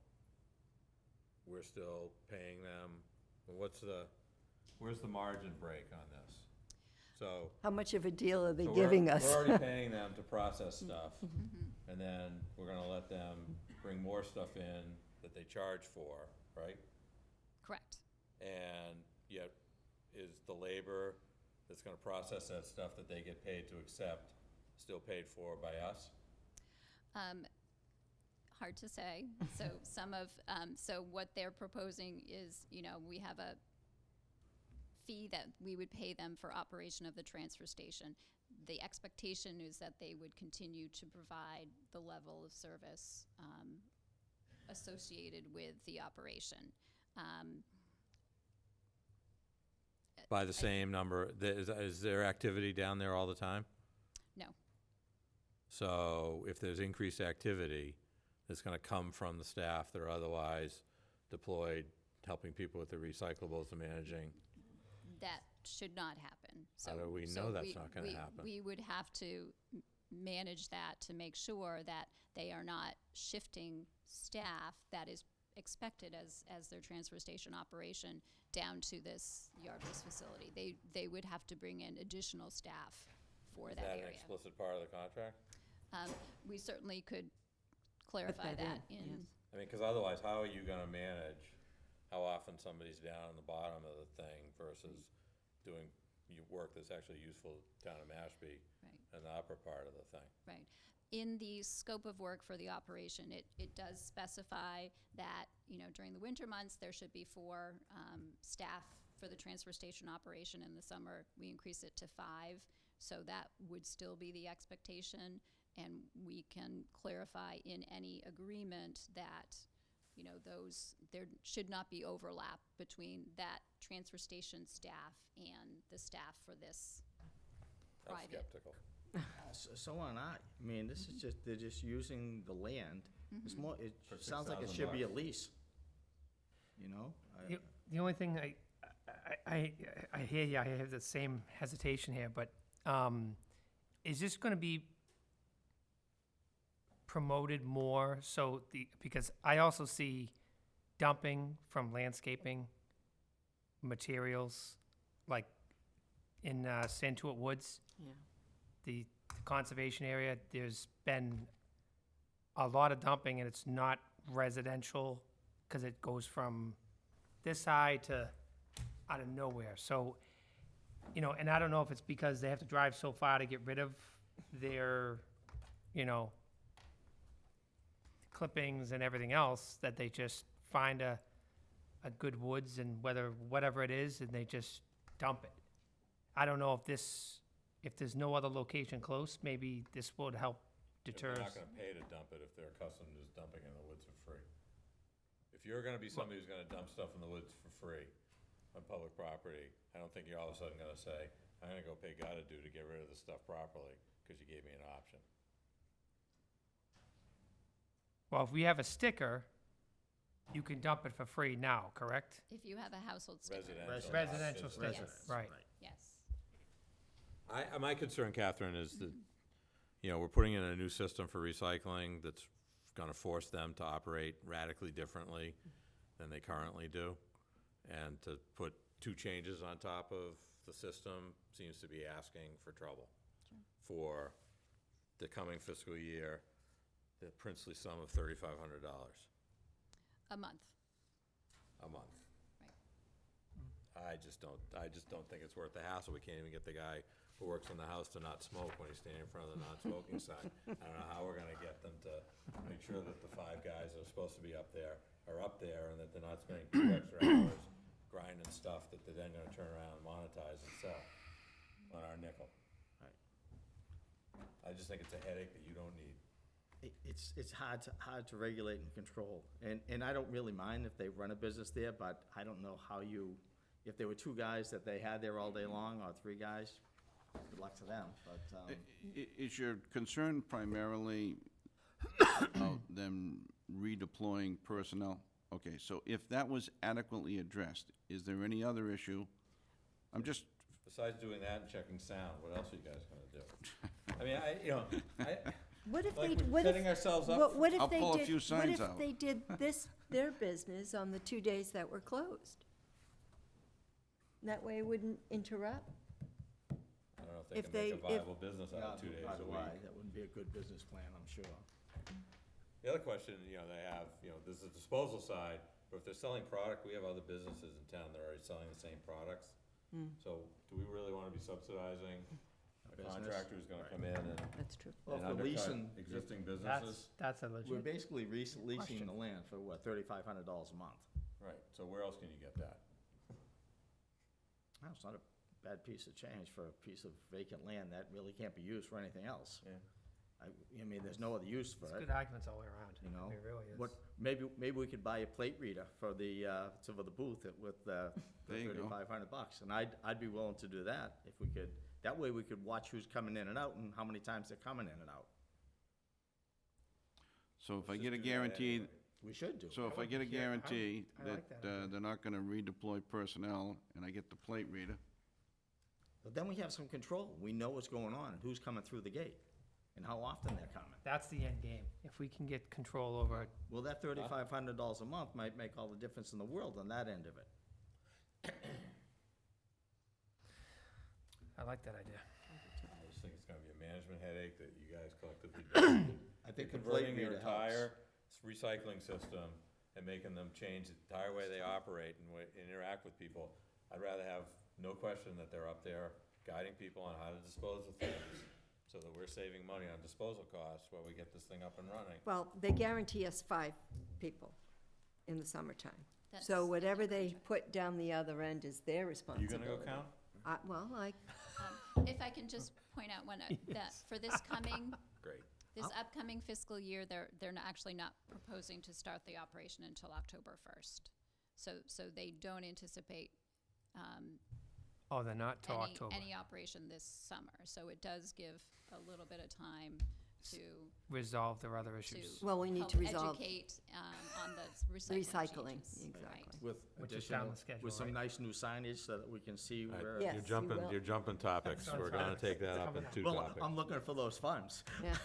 we're still paying them, where's the margin break on this? So. How much of a deal are they so giving us? We're already paying them to process stuff, and then we're gonna let them bring more stuff in that they charge for, right? Correct. And yet, is the labor that's gonna process that stuff that they get paid to accept still paid for by us? Hard to say. So what they're proposing is, we have a fee that we would pay them for operation of the transfer station. The expectation is that they would continue to provide the level of service associated with the operation. By the same number, is there activity down there all the time? No. So if there's increased activity, it's gonna come from the staff that are otherwise deployed, helping people with the recyclables and managing. That should not happen. How do we know that's not gonna happen? We would have to manage that to make sure that they are not shifting staff that is expected as their transfer station operation down to this yard waste facility. They would have to bring in additional staff for that Is that an area. explicit part of the contract? We certainly could clarify that that in, in. yes. I mean, because otherwise, how are you gonna manage how often somebody's down on the bottom of the thing versus doing work that's actually useful down in Mashpee Right. and the upper part of the thing? Right. In the scope of work for the operation, it does specify that, during the winter months, there should be 4 staff for the transfer station operation. In the summer, we increase it to 5. So that would still be the expectation. And we can clarify in any agreement that, there should not be overlap between that transfer station staff and the staff for this I'm private. skeptical. So am I. I mean, this is just, they're just using the land. It's more, it For sounds like it should be a $6,000. lease. The only thing I hear you, I have the same hesitation here, but is this going to be promoted more, so because I also see dumping from landscaping materials, like in Santuit Woods, Yeah. the conservation area, there's been a lot of dumping, and it's not residential, because it goes from this side to out of nowhere. So, you know, and I don't know if it's because they have to drive so far to get rid of their, you know, clippings and everything else, that they just find a good woods and whatever it is, and they just dump it. I don't know if there's no other location close, maybe this would help deter. They're not gonna pay to dump it if they're accustomed to just dumping in the woods for free. If you're gonna be somebody who's gonna dump stuff in the woods for free on public property, I don't think you're all of a sudden gonna say, I'm gonna go pay Gotta-Do to get rid of this stuff properly, because you gave me an option. Well, if we have a sticker, you can dump it for free now, correct? If you have a household sticker. Residential sticker, Yes. right. Yes. My concern, Catherine, is that, you know, we're putting in a new system for recycling that's gonna force them to operate radically differently than they currently do. And to put two changes on top of the system seems to be asking for trouble. For the coming fiscal year, the princely sum of $3,500 A month. a month. Right. I just don't think it's worth the hassle. We can't even get the guy who works in the house to not smoke when he's standing in front of the non-smoking sign. I don't know how we're gonna get them to make sure that the 5 guys that are supposed to be up there are up there, and that they're not spending 2 extra hours grinding stuff that they're then gonna turn around and monetize and sell on our nickel. I just think it's a headache that you don't need. It's hard to regulate and control. And I don't really mind if they run a business there, but I don't know how if there were 2 guys that they had there all day long, or 3 guys, good luck to them, but, Is your concern primarily about them redeploying personnel? Okay, so if that was adequately addressed, is there any other issue? I'm just, Besides doing that and checking sound, what else are you guys gonna do? I mean, What if like they, we're what setting if, ourselves up what if I'll they pull a did, few what signs if out. they did their business on the 2 days that were closed? That way it wouldn't interrupt? I don't know if If they can make they- a viable business out of 2 days Not a why. week. That wouldn't be a good business plan, I'm sure. The other question, you know, they have, you know, there's the disposal side, but if they're selling product, we have other businesses in town that are already selling the same products. So do we really wanna be subsidizing a Business. contractor who's gonna come in and That's true. Well, and if we're undercut leasing, existing businesses? That's a we're legit. basically leasing Question. the land for what, $3,500 a month? Right, so where else can you get that? Well, it's not a bad piece of change for a piece of vacant land that really can't be used for anything else. Yeah. I mean, there's no other use for It's it, good arguments all the way around. you know? It really is. What, maybe we could buy a plate reader for the booth with There you go. $3,500, and I'd be willing to do that if we could. That way we could watch who's coming in and out and how many times they're coming in and out. so if I Let's get a just do that guarantee, anyway. We should do. so if I get a guarantee I like that that they're not gonna redeploy personnel, and I get the plate reader, But then we have some control. We know what's going on and who's coming through the gate and how often they're coming. That's the end game. If we can get control over it. Well, that $3,500 a month might make all the difference in the world on that end of it. I like that idea. I just think it's gonna be a management headache that you guys collectively do. I think the plate Converting their reader helps. entire recycling system and making them change the entire way they operate and interact with people. I'd rather have no question that they're up there guiding people on how to dispose of things, so that we're saving money on disposal costs while we get this thing up and running. Well, they guarantee us 5 people in the summertime. That's So in whatever the they contract. put down the other end is their You responsibility. gonna go count? Well, If I can just point out that for this Great. upcoming fiscal year, they're actually not proposing to start the operation until October 1st. So they don't anticipate Oh, they're not till October. any operation this summer. So it does give a little bit of time to Resolve their other issues. well, we need help to resolve educate on the recycling changes. exactly. Right. With Which is down additional, the schedule, with some right? nice new signage so that we can see where. Yes, you will. You're jumping topics. Sounds We're gonna fun. take that It's up coming in up. 2 Well, topics. I'm looking for those funds. Yeah.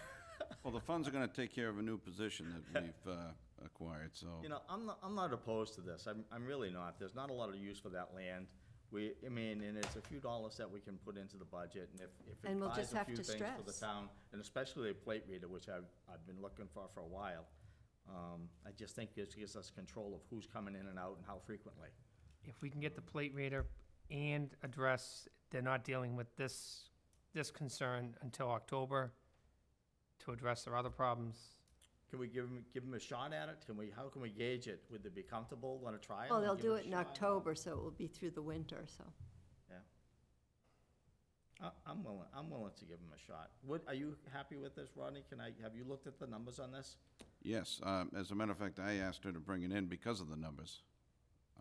Well, the funds are gonna take care of a new position that we've acquired, so. You know, I'm not opposed to this. I'm really not. There's not a lot of use for that land. I mean, and it's a few dollars that we can put into the budget, and if And it we'll buys just a have few to things for the stress. town, and especially a plate reader, which I've been looking for a while, I just think this gives us control of who's coming in and out and how frequently. If we can get the plate reader and address, they're not dealing with this concern until October to address their other problems. Can we give them a shot at it? How can we gauge it? Would they be comfortable on a trial? Well, and they'll give do a it in shot? October, so it will be through the winter, so. I'm willing to give them a shot. Are you happy with this, Rodney? Have you looked at the numbers on this? Yes, as a matter of fact, I asked her to bring it in because of the numbers.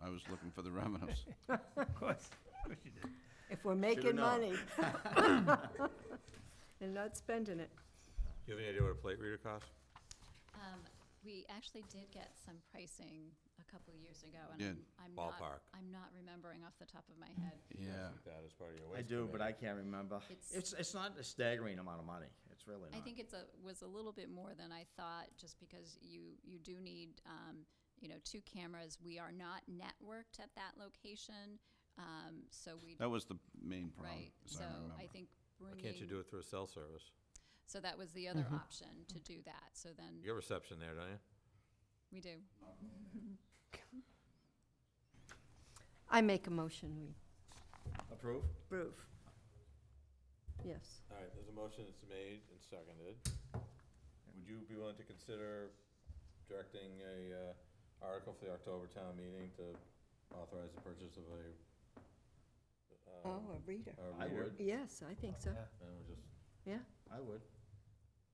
I was looking for the revenues. Of course you did. If we're making known. money and not spending it. Do you have any idea what a plate reader costs? We actually did get some pricing a couple of years ago, and Did. Ballpark. I'm not remembering off the top of my head. Yeah. That is part of your I waste do, but committee. I can't remember. It's- It's not a staggering amount of money. It's really not. I think was a little bit more than I thought, just because you do need, 2 cameras. We are not networked at that location, so we, That was the main problem, right. as So I remember. I think Why bringing. can't you do it through a cell service? So that was the other option, to do that. So then, You got reception there, don't you? we do. I make a motion, we Approve? approve. Yes. All right, there's a motion that's made and seconded. Would you be willing to consider directing a article for the October town meeting to authorize the purchase of a Oh, a reader. I reader? would. Yes, I think so. Yeah. And we'll just, Yeah, I would.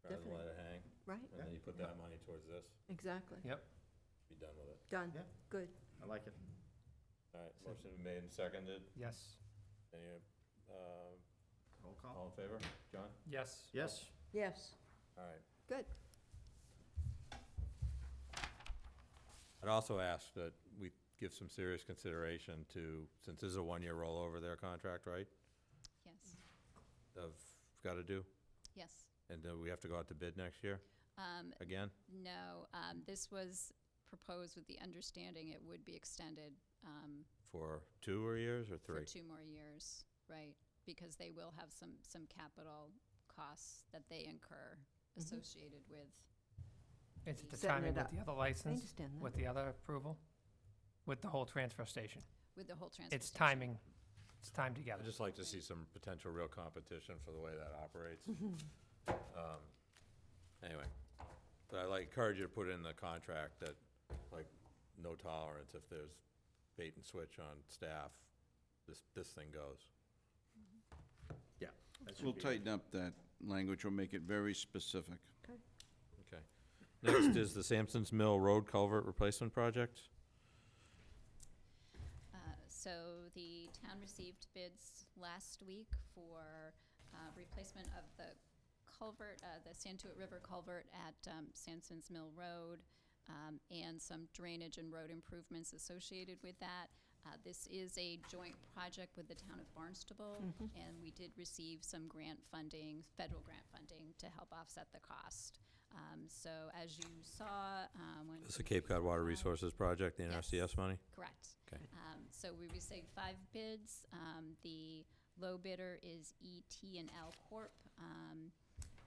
rather than let it hang, right, and then you put that money towards this, exactly. Yep. be done with it. Done. Yeah. Good. I like it. All right, motion made and seconded. Yes. Any, Roll call? all in favor? John? Yes. Yes. Yes, All right. good. I'd also ask that we give some serious consideration to, since this is a one-year rollover their contract, right? Yes, Of, got to do, yes. and we have to go out to bid next year again? No, this was proposed with the understanding it would be extended For 2 or years or 3? for 2 more years, right? Because they will have some capital costs that they incur associated with. It's the Setting timing it with up. the other I license, understand that. with the other approval, with the whole transfer station. With the whole transportation. It's timing. It's timed together. I'd just like to see some potential real competition for the way that operates. Anyway, but I encourage you to put in the contract that, like, no tolerance if there's bait and switch on staff, this thing goes. Yeah. that should We'll be- tighten up that language, we'll make it very specific. Okay. Next is the Sampson's Mill Road Culvert Replacement Project. So the town received bids last week for replacement of the culvert, the Santuit River culvert at Sanson's Mill Road, and some drainage and road improvements associated with that. This is a joint project with the town of Barnstable, and we did receive some grant funding, federal grant funding, to help offset the cost. So as you saw, when. This is the Cape Cod Water Resources Project, the Yes. NRCS money? Correct. Okay. So we received 5 bids. The low bidder is ET&L Corp.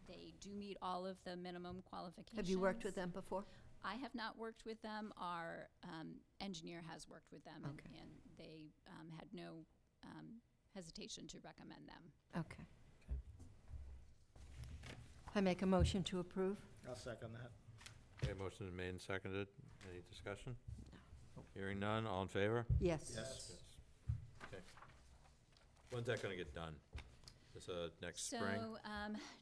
They do meet all of the minimum qualifications. Have you worked with them before? I have not worked with them. Our engineer has worked with them, and, Okay. and they had no hesitation to recommend them. Okay. I make a motion to approve. I'll second that. Okay, motion is made and seconded. Any discussion? Hearing none, all in favor? Yes. Yes. Okay. When's that gonna get done? Is next spring? So,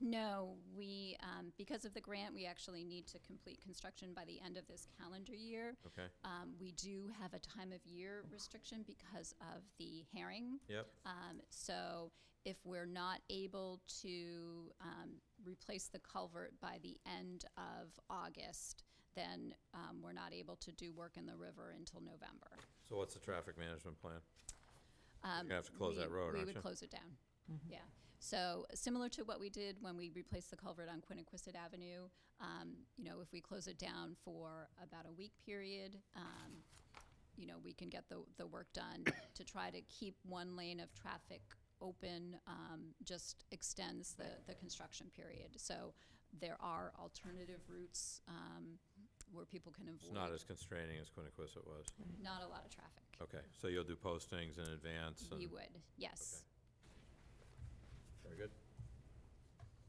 no, we, because of the grant, we actually need to complete construction by the end of this calendar year. Okay, We do have a time of year restriction because of the herring. yep, So if we're not able to replace the culvert by the end of August, then we're not able to do work in the river until November. so what's the traffic management plan? You're gonna have to close that road, We aren't would you? close it down, yeah. So similar to what we did when we replaced the culvert on Quiniquisette Avenue, you know, if we close it down for about a week period, you know, we can get the work done to try to keep one lane of traffic open, just extends the construction period. So there are alternative routes where people can avoid. It's not as constraining as Quiniquisette was. Not a lot of traffic. Okay, so you'll do postings in advance? We and- would, yes. Very good.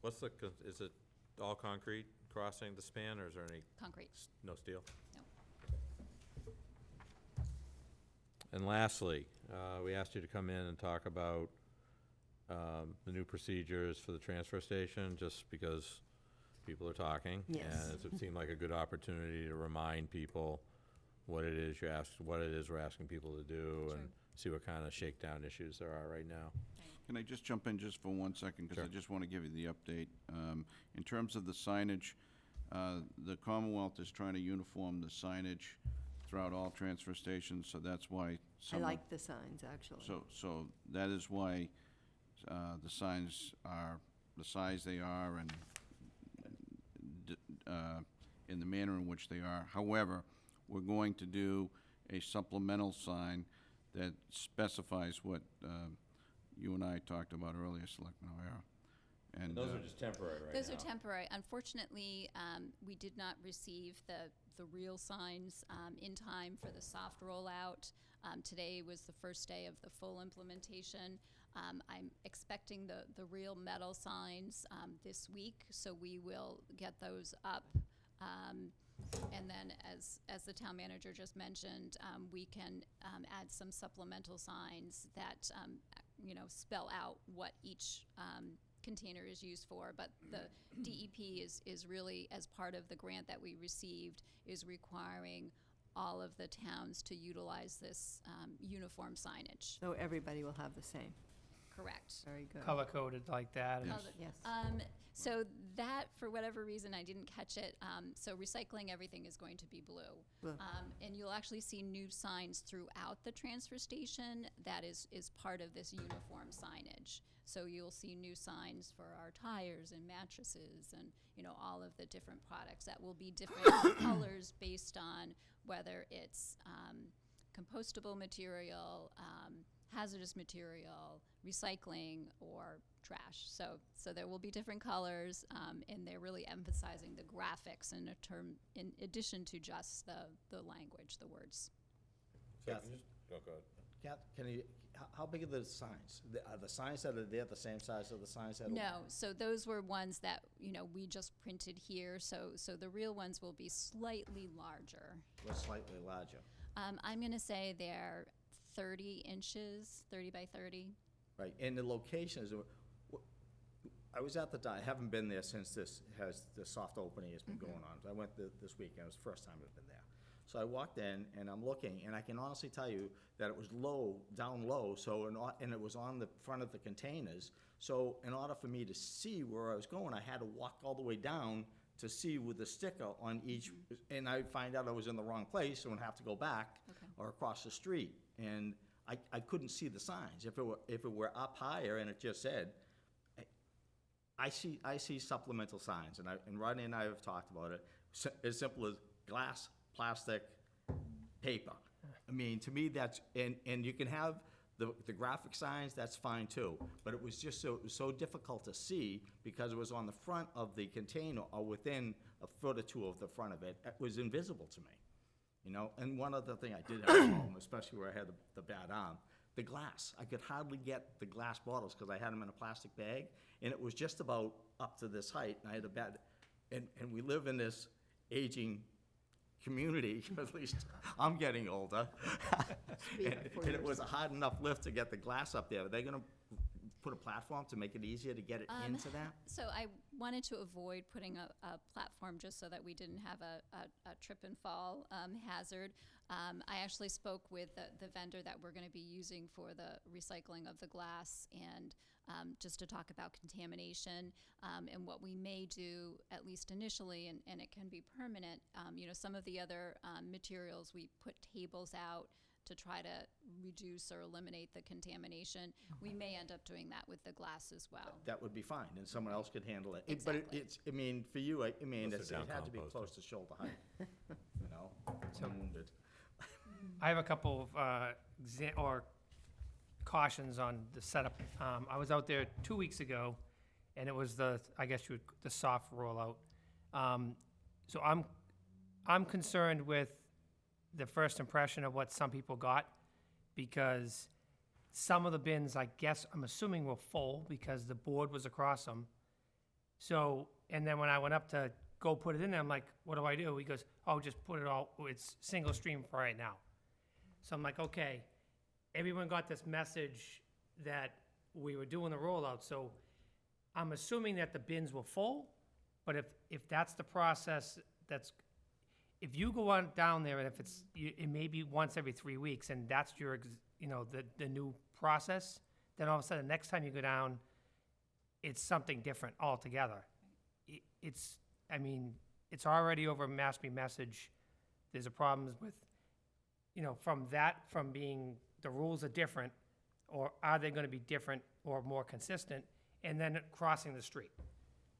What's the, is it all concrete crossing the span, or is there any, Concrete, no steel? no. And lastly, we asked you to come in and talk about the new procedures for the transfer station, just because people are talking. Yes. And it seemed like a good opportunity to remind people what it is we're asking people to do, and see what kind of shakedown issues there are right now. Can I just jump in just for 1 second? Because I Sure. just want to give you the update. In terms of the signage, the Commonwealth is trying to uniform the signage throughout all transfer stations, so that's why I some of... like the signs, actually. So that is why the signs are the size they are and in the manner in which they are. However, we're going to do a supplemental sign that specifies what you and I talked about earlier, Selectman O'Hara. And Those are just temporary right now. Those are temporary. Unfortunately, we did not receive the real signs in time for the soft rollout. Today was the first day of the full implementation. I'm expecting the real metal signs this week, so we will get those up. And then, as the town manager just mentioned, we can add some supplemental signs that you know, spell out what each container is used for. But the DEP is really, as part of the grant that we received, is requiring all of the towns to utilize this uniform signage. So everybody will have the same. Correct. Very good. Color-coded like that. Yes. Yes. So that, for whatever reason, I didn't catch it. So recycling, everything is going to be blue. Blue. And you'll actually see new signs throughout the transfer station that is part of this uniform signage. So you'll see new signs for our tires and mattresses and, you know, all of the different products that will be different colors based on whether it's compostable material, hazardous material, recycling, or trash. So there will be different colors, and they're really emphasizing the graphics in addition to just the language, the words. So Kath. can you just, go ahead. Kath, how big are the signs? Are the signs that are there the same size as the signs that are? No, so those were ones that, you know, we just printed here. So the real ones will be slightly larger. Or slightly larger? I'm going to say they're 30 inches, 30 by 30. Right, and the locations, I was at I haven't been there since the soft opening has been going on. I went this weekend, it was the first time I've been there. So I walked in and I'm looking, and I can honestly tell you that it was down low, so, and it was on the front of the containers. So in order for me to see where I was going, I had to walk all the way down to see with the sticker on each, and I find out I was in the wrong place, and would have to go back or across the street. And I couldn't see the signs. If it were up higher and it just said, I see supplemental signs, and Rodney and I have talked about it, as simple as glass, plastic, paper. I mean, to me, that's, and you can have the graphic signs, that's fine too, but it was just so difficult to see because it was on the front of the container or within a foot or two of the front of it. It was invisible to me. You know, and one other thing I did have a problem, especially where I had the bad arm, the glass. I could hardly get the glass bottles because I had them in a plastic bag, and it was just about up to this height, and I had a bad, and we live in this aging community, at least I'm getting older. And it was a hard enough lift to get the glass up there. Are they gonna put a platform to make it easier to get it into that? So I wanted to avoid putting a platform just so that we didn't have a trip and fall hazard. I actually spoke with the vendor that we're going to be using for the recycling of the glass, and just to talk about contamination and what we may do, at least initially, and it can be permanent. You know, some of the other materials, we put tables out to try to reduce or eliminate the contamination. We may end up doing that with the glass as well. That would be fine, and someone else could handle it. Exactly. But it's, I mean, for you, I mean, Unless they're it had to be down close to shoulder height, you know, So- unwounded. I have a couple of cautions on the setup. I was out there 2 weeks ago, and it was the soft rollout. So I'm concerned with the first impression of what some people got, because some of the bins, I guess, I'm assuming were full because the board was across them. So, and then when I went up to go put it in there, I'm like, what do I do? He goes, oh, just put it all, it's single stream for right now. So I'm like, okay, everyone got this message that we were doing the rollout, so I'm assuming that the bins were full, but if that's the process, if you go on down there and if it may be once every 3 weeks and that's your, the new process, then all of a sudden, next time you go down, it's something different altogether. It's already over Mashpee message. There's a problem with, from being, the rules are different, or are they gonna be different or more consistent, and then crossing the street.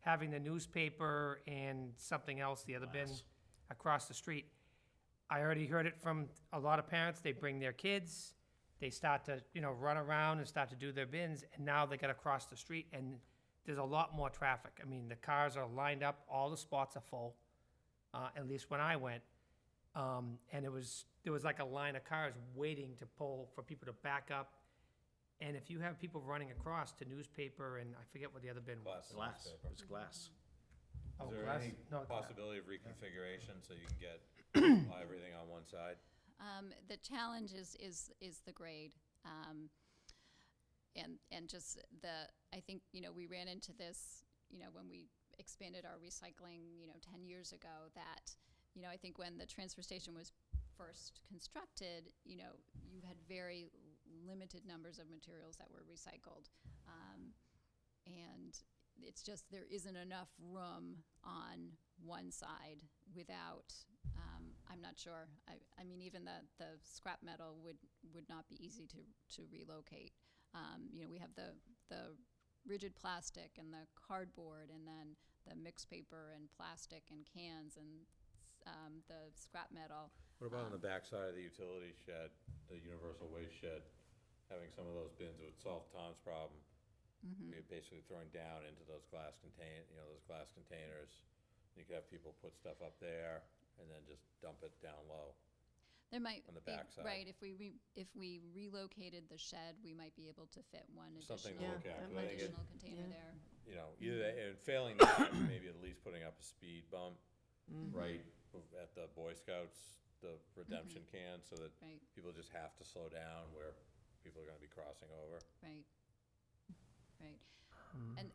Having the newspaper and something else, the other bin across the street. I already heard it from a lot of parents. They bring their kids, they start to, run around and start to do their bins, and now they gotta cross the street, and there's a lot more traffic. I mean, the cars are lined up, all the spots are full, at least when I went. And there was like a line of cars waiting to pull for people to back up. And if you have people running across to newspaper, and I forget what the other bin was. Glass, it's glass. Oh, Is there glass? any No, possibility of reconfiguration so you can get everything on one side? The challenge is the grade. And just I think, we ran into this, when we expanded our recycling, 10 years ago, that, I think when the transfer station was first constructed, you had very limited numbers of materials that were recycled. And it's just, there isn't enough room on one side without, I'm not sure. I mean, even the scrap metal would not be easy to relocate. We have the rigid plastic and the cardboard, and then the mixed paper and plastic and cans and the scrap metal. What about on the backside of the utility shed, the universal waste shed? Having some of those bins would solve Tom's problem. You're basically throwing down into those glass containers. You could have people put stuff up there and then just dump it down low. There might on the be, backside. right, if we relocated the shed, we might be able to fit one Something additional, to look at. that 'cause I think it- additional container there. Either that, and failing that, maybe at least putting up a speed bump right at the Boy Scouts, the redemption can, so that Right, people just have to slow down where people are gonna be crossing over. right.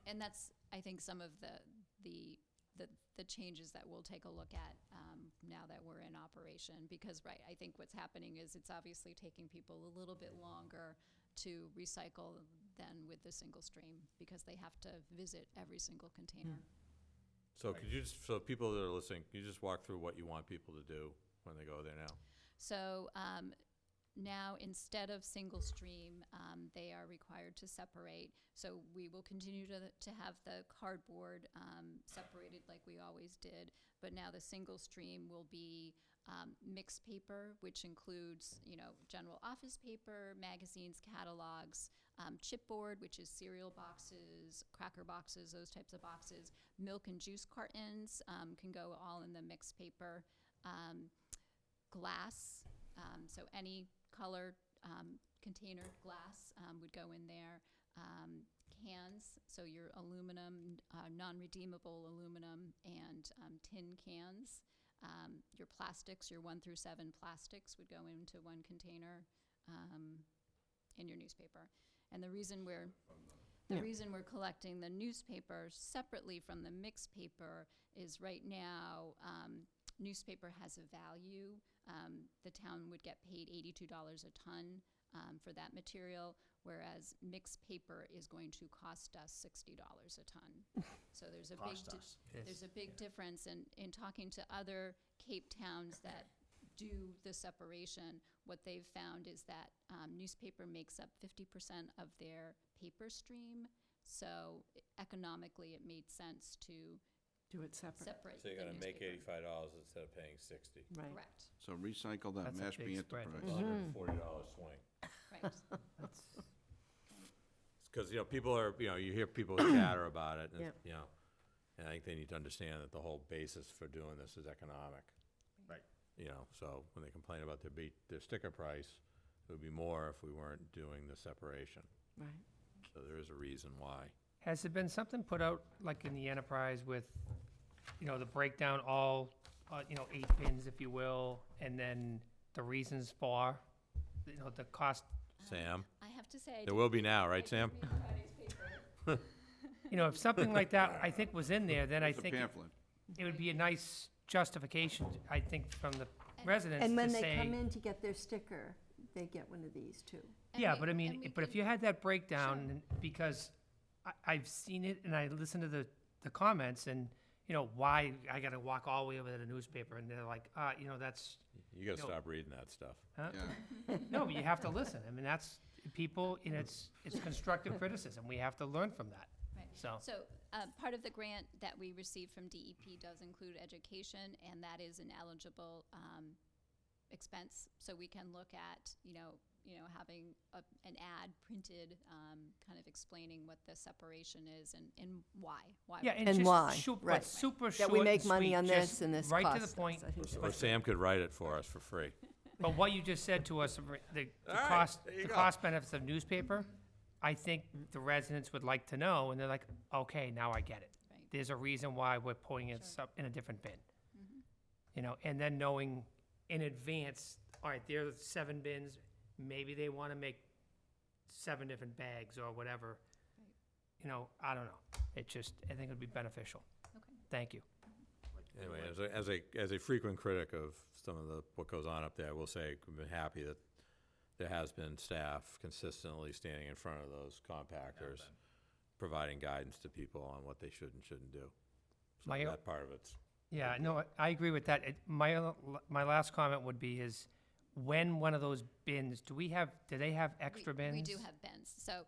And that's, I think, some of the changes that we'll take a look at now that we're in operation. Because, right, I think what's happening is it's obviously taking people a little bit longer to recycle than with the single stream, because they have to visit every single container. So could you just, so people that are listening, can you just walk through what you want people to do when they go there now? So now, instead of single stream, they are required to separate. So we will continue to have the cardboard separated like we always did, but now the single stream will be mixed paper, which includes, general office paper, magazines, catalogs, chipboard, which is cereal boxes, cracker boxes, those types of boxes. Milk and juice cartons can go all in the mixed paper. Glass, so any colored container glass would go in there. Cans, so your aluminum, non-redeemable aluminum and tin cans. Your plastics, your 1 through 7 plastics would go into one container, and your newspaper. And the reason we're collecting the newspaper separately from the mixed paper is right now, newspaper has a value. The town would get paid $82 a ton for that material, whereas mixed paper is going to cost us $60 a ton. So there's a big difference. In talking to other Cape towns that do the separation, what they've found is that newspaper makes up 50% of their paper stream. So economically, it made sense to Do it separate. separate So you're the gonna make newspaper. $85 instead of paying 60. Right. Correct, So recycle that That's a Mashpee big spread. Enterprise. $140 swing. right. Because, people are, you hear people chatter about it, and, Yep. And I think they need to understand that the whole basis for doing this is economic. Right. So when they complain about their sticker price, it would be more if we weren't doing the separation. Right. So there is a reason why. Has there been something put out, like in the enterprise with, the breakdown, all, 8 bins, if you will, and then the reasons for, the cost? Sam? I have to say, I There did will be now, right, I Sam? did read Friday's paper. If something like that, I think, was in there, then I It's a think pamphlet. it would be a nice justification, I think, from the residents And when to they say. come in to get their sticker, they get one of these too. And Yeah, we- but I and mean, we but if could- you had that breakdown, because I've seen it and I listened to the comments and, why I gotta walk all the way over to the newspaper and they're like, that's, You gotta No. stop reading that stuff. huh? Yeah. No, but you have to listen. I mean, that's, people, it's constructive criticism. We have to learn from that. Right. So, So, part of the grant that we received from DEP does include education, and that is an eligible expense. So we can look at, having an ad printed, kind of explaining what the separation is and why. yeah, we- and And just why, super, right. super short That we make and money sweet, on just this and this right to costs the us. point. I think Or Sam could write it for us for free. But what you just said to us, the All right, cost, there you the go. cost benefits of newspaper, I think the residents would like to know, and they're like, okay, now I get it. Right. There's a reason why we're putting it Sure. in a different bin. And then knowing in advance, all right, there's 7 bins, maybe they wanna make 7 different bags or whatever. Right. I don't know. It just, I think it would be beneficial. Okay. Thank you. Anyway, as a frequent critic of some of what goes on up there, I will say we've been happy that there has been staff consistently standing in front of those compactors, providing guidance to people on what they should and shouldn't do. So My- that part of it's, Yeah, no, I agree with that. My last comment would be is, when one of those bins, do they have extra bins? We do have bins. So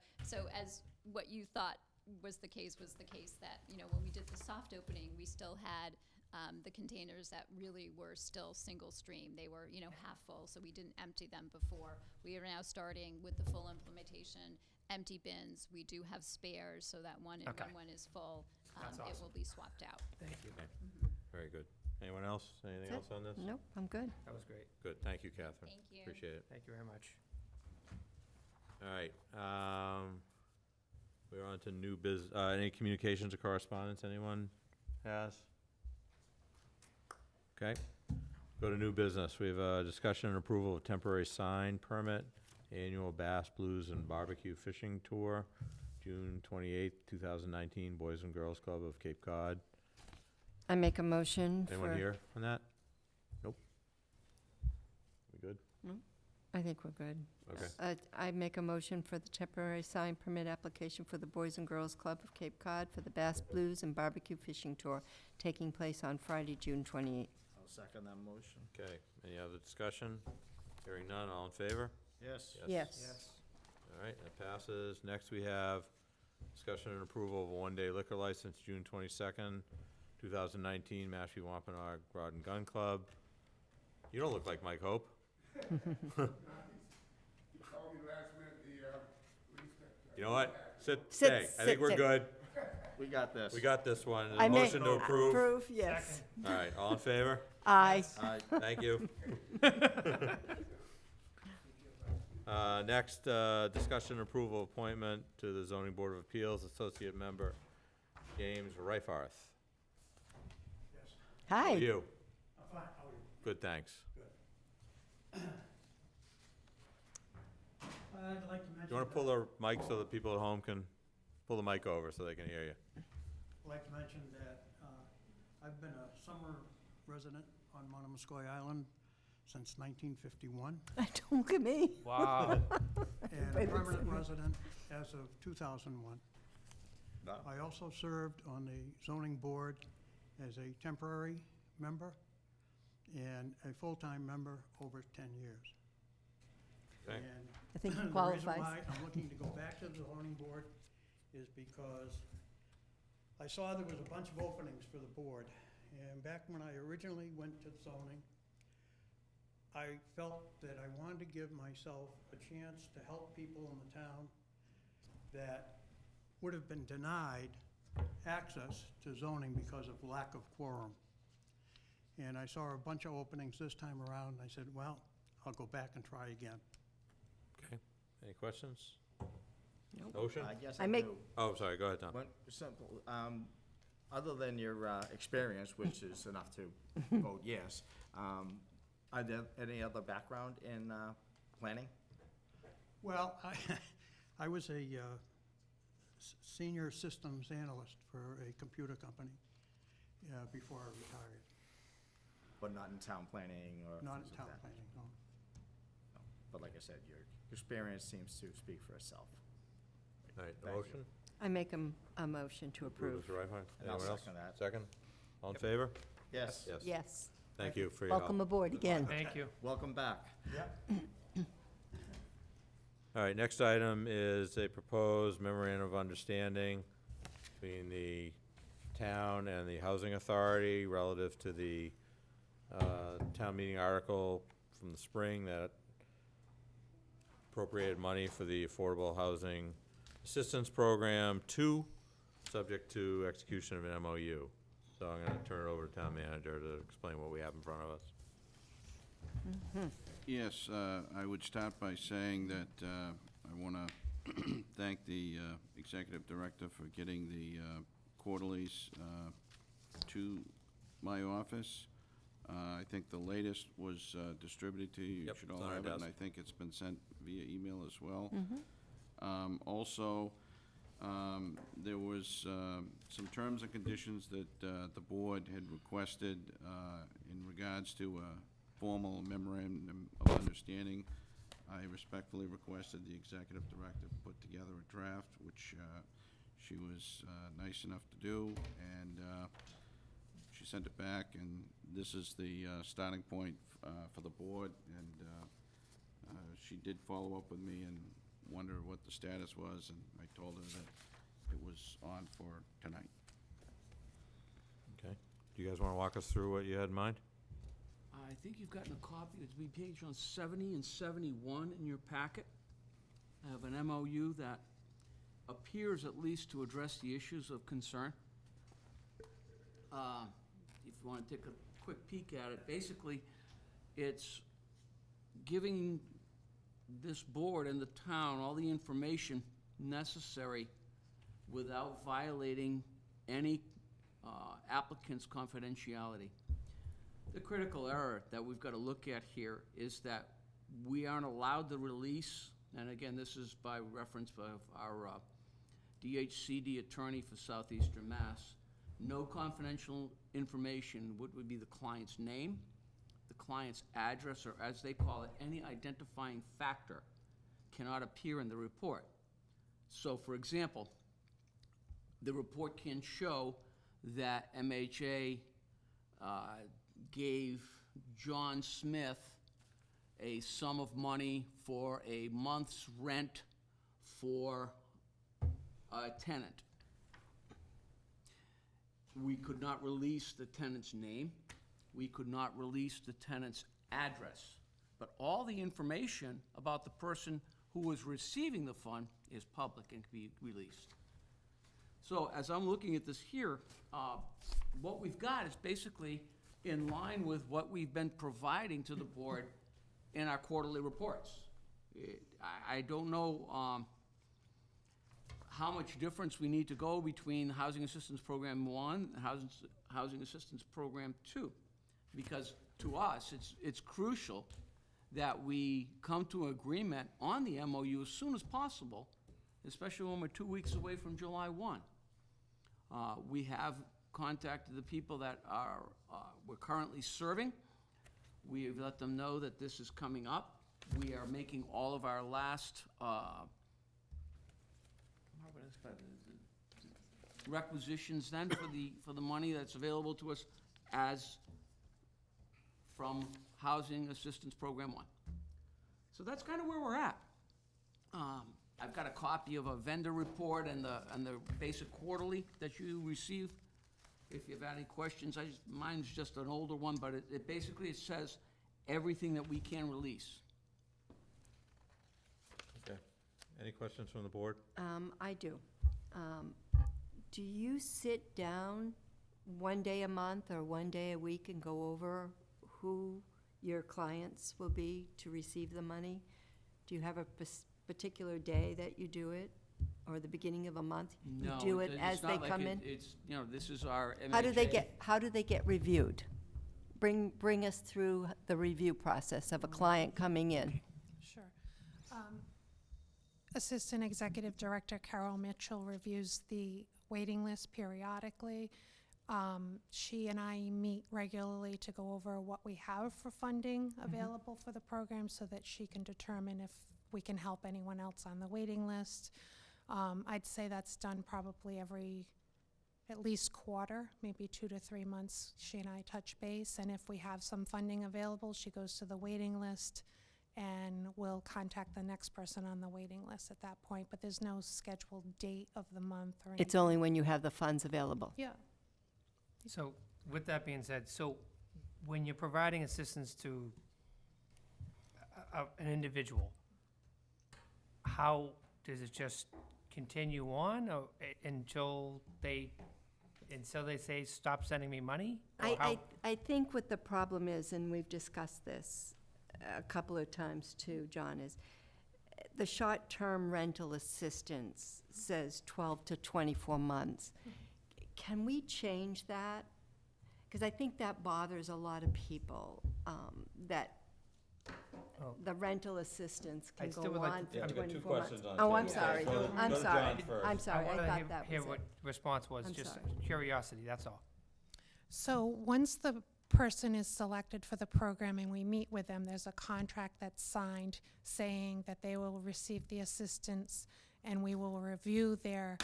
as what you thought was the case that, when we did the soft opening, we still had the containers that really were still single stream. They were, half full, so we didn't empty them before. We are now starting with the full implementation, empty bins. We do have spares so that when Okay. one is full, That's it awesome. will be swapped out. Thank you. very good. Anyone else? Anything That's else on this? Nope, I'm good. That was great. Good, thank you, Catherine. Thank you. Appreciate it. Thank you very much. All right, we're on to new any communications or correspondence anyone has? Okay, go to new business. We have a discussion and approval of temporary sign permit, annual Bass, Blues, and Barbecue Fishing Tour, June 28th, 2019, Boys and Girls Club of Cape Cod. I make a motion for. Anyone here on that? Nope. We good? I think we're good. Okay. I make a motion for the temporary sign permit application for the Boys and Girls Club of Cape Cod for the Bass Blues and Barbecue Fishing Tour taking place on Friday, June 28th. I'll second that motion. Okay, any other discussion? Hearing none, all in favor? Yes. Yes. All right, that passes. Next, we have discussion and approval of a one-day liquor license, June 22nd, 2019, Mashpee Wampanoag Rod and Gun Club. You don't look like Mike Hope. You know what? Stay. I think we're sit. good. We got this. We got this one. I make Motion to approve. Yes. All right, all in favor? Aye. Aye. Thank you. Next, discussion and approval appointment to the Zoning Board of Appeals, Associate Member James Reifarth. How Hi. are you? I'm fine, how are you? Good, thanks. I'd like to mention. You wanna pull the mic so that people at home can, pull the mic over so they can hear you? I'd like to mention that I've been a summer resident on Monomoskoye Island since 1951, Don't look at me. Wow. and a permanent resident as of 2001. Wow. I also served on the zoning board as a temporary member, and a full-time member over 10 years. Okay. And I think he the qualifies. reason why I'm looking to go back to the zoning board is because I saw there was a bunch of openings for the board. And back when I originally went to zoning, I felt that I wanted to give myself a chance to help people in the town that would have been denied access to zoning because of lack of quorum. And I saw a bunch of openings this time around, and I said, well, I'll go back and try again. Okay. Any questions? Nope. Motion? Yes, I I make- do. Oh, sorry, go ahead, Tom. One simple, other than your experience, which is enough to vote yes, are there any other background in planning? Well, I was a senior systems analyst for a computer company before I retired. But not in town planning or? Not in things like town that? planning, no. No. But like I said, your experience seems to speak for itself. All right, the Thank you. motion? I make a motion to approve. Mr. Reifein? And I'll Anyone else? second that. Second? All in favor? Yes. Yes. Yes. Thank you for your help. Welcome aboard again. Thank you. Welcome back. All right, next item is a proposed memorandum of understanding between the town and the housing authority relative to the town meeting article from the spring that appropriated money for the Affordable Housing Assistance Program 2, subject to execution of an MOU. So I'm gonna turn it over to town manager to explain what we have in front of us. Yes, I would start by saying that I want to thank the executive director for getting the quarterlies to my office. I think the latest was distributed to you. You Yep, should it's all on our have it, and desk. I think it's been sent via email as well. Also, there was some terms and conditions that the board had requested in regards to a formal memorandum of understanding. I respectfully requested the executive director put together a draft, which she was nice enough to do, and she sent it back, and this is the starting point for the board, and she did follow up with me and wonder what the status was, and I told her that it was on for tonight. Okay. Do you guys want to walk us through what you had in mind? I think you've gotten a copy, it's be page on 70 and 71 in your packet. I have an MOU that appears at least to address the issues of concern. If you want to take a quick peek at it, basically, it's giving this board and the town all the information necessary without violating any applicant's confidentiality. The critical error that we've got to look at here is that we aren't allowed to release, and again, this is by reference of our DHCD attorney for Southeastern Mass, no confidential information would be the client's name, the client's address, or as they call it, any identifying factor cannot appear in the report. So, for example, the report can show that MHA gave John Smith a sum of money for a month's rent for a tenant. We could not release the tenant's name. We could not release the tenant's address. But all the information about the person who was receiving the fund is public and can be released. So as I'm looking at this here, what we've got is basically in line with what we've been providing to the board in our quarterly reports. I don't know how much difference we need to go between Housing Assistance Program 1 and Housing Assistance Program 2. Because to us, it's crucial that we come to an agreement on the MOU as soon as possible, especially when we're 2 weeks away from July 1. We have contacted the people that we're currently serving. We have let them know that this is coming up. We are making all of our last requisitions then for the money that's available to us as from Housing Assistance Program 1. So that's kind of where we're at. I've got a copy of a vendor report and the basic quarterly that you receive. If you have any questions, mine's just an older one, but it basically says everything that we can release. Okay. Any questions from the board? I do. Do you sit down one day a month or one day a week and go over who your clients will be to receive the money? Do you have a particular day that you do it, or the beginning of a month? No, You do it it's as not they like come in? It's, this is our MHA. How do they get reviewed? Bring us through the review process of a client coming in. Sure. Assistant Executive Director Carol Mitchell reviews the waiting list periodically. She and I meet regularly to go over what we have for funding available for the program so that she can determine if we can help anyone else on the waiting list. I'd say that's done probably every at least quarter, maybe 2 to 3 months. She and I touch base, and if we have some funding available, she goes to the waiting list and we'll contact the next person on the waiting list at that point, but there's no scheduled date of the month or anything. It's only when you have the funds available. Yeah. So, with that being said, so when you're providing assistance to an individual, how does it just continue on or, until they say, stop sending me money? Or how- I think what the problem is, and we've discussed this a couple of times too, John, is the short-term rental assistance says 12 to 24 months. Can we change that? Because I think that bothers a lot of people, that Oh. the rental assistance I can still go would like on to- for Yeah, we got two 24 months. questions on Oh, the I'm table. sorry. Go to- I'm go to sorry. John first. I'm sorry. I wanna thought that hear was what it. response was, I'm just sorry. curiosity, that's all. So once the person is selected for the program and we meet with them, there's a contract that's signed saying that they will receive the assistance, and we will review their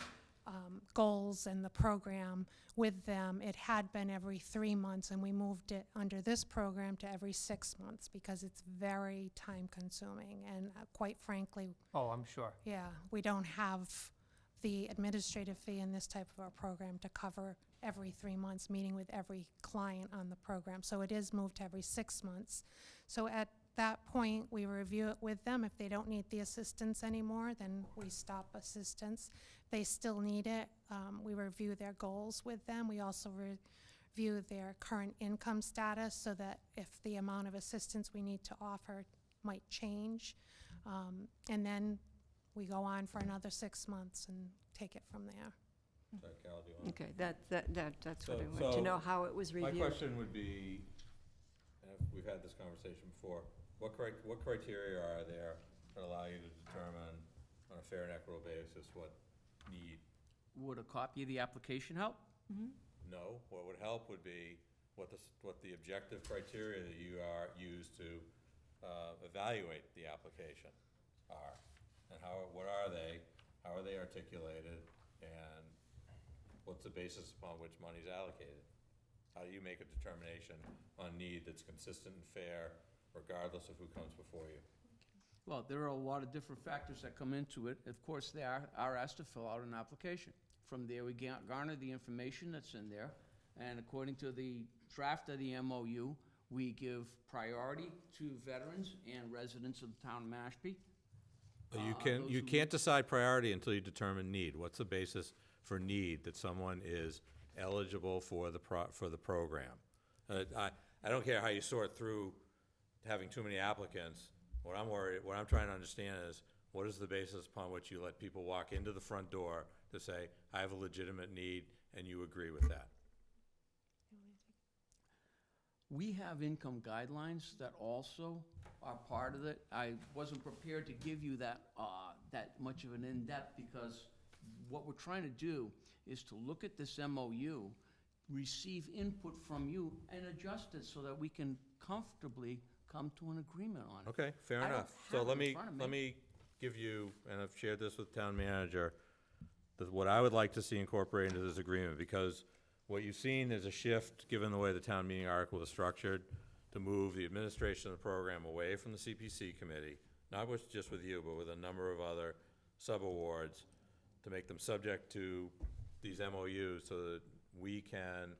goals and the program with them. It had been every 3 months, and we moved it under this program to every 6 months because it's very time-consuming, and quite frankly, Oh, I'm sure. yeah, we don't have the administrative fee in this type of a program to cover every 3 months, meeting with every client on the program. So it is moved to every 6 months. So at that point, we review it with them. If they don't need the assistance anymore, then we stop assistance. If they still need it, we review their goals with them. We also review their current income status so that if the amount of assistance we need to offer might change. And then we go on for another 6 months and take it from there. Sorry, Carol, do you want? Okay, that's what I So- wanted to know, how it was My reviewed. question would be, and we've had this conversation before, what criteria are there that allow you to determine on a fair and equitable basis what need? Would a copy of the application help? No, what would help would be what the objective criteria that you use to evaluate the application are, and what are they, how are they articulated, and what's the basis upon which money's allocated? How do you make a determination on need that's consistent and fair, regardless of who comes before you? Well, there are a lot of different factors that come into it. Of course, they are asked to fill out an application. From there, we garner the information that's in there, and according to the draft of the MOU, we give priority to veterans and residents of the town of Mashpee. But those you who- can't decide priority until you determine need. What's the basis for need that someone is eligible for the program? I don't care how you sort through having too many applicants. What I'm trying to understand is, what is the basis upon which you let people walk into the front door to say, I have a legitimate need, and you agree with that? We have income guidelines that also are part of it. I wasn't prepared to give you that much of an in-depth, because what we're trying to do is to look at this MOU, receive input from you, and adjust it so that we can comfortably come to an agreement on it. Okay, fair I don't enough. So have it let in me, front of let me give you, and I've shared this with town manager, what I would like to see incorporated into this agreement, because what you've seen is a shift, given the way the town meeting article is structured, to move the administration of the program away from the CPC committee, not just with you, but with a number of other subawards, to make them subject to these MOUs so that we can,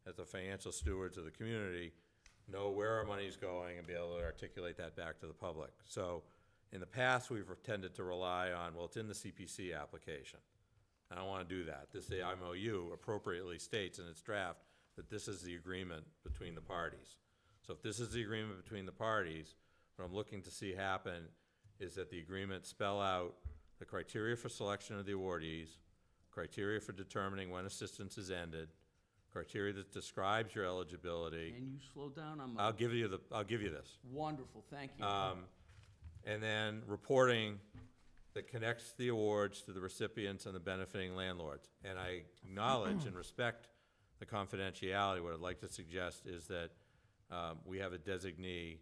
as the financial stewards of the community, know where our money's going and be able to articulate that back to the public. So in the past, we've tended to rely on, well, it's in the CPC application. I don't want to do that. This MOU appropriately states in its draft that this is the agreement between the parties. So if this is the agreement between the parties, what I'm looking to see happen is that the agreement spell out the criteria for selection of the awardees, criteria for determining when assistance is ended, criteria that describes your eligibility. Can you slow down? I'll give you this. Wonderful, thank you. And then reporting that connects the awards to the recipients and the benefiting landlords. And I acknowledge and respect the confidentiality. What I'd like to suggest is that we have a designee,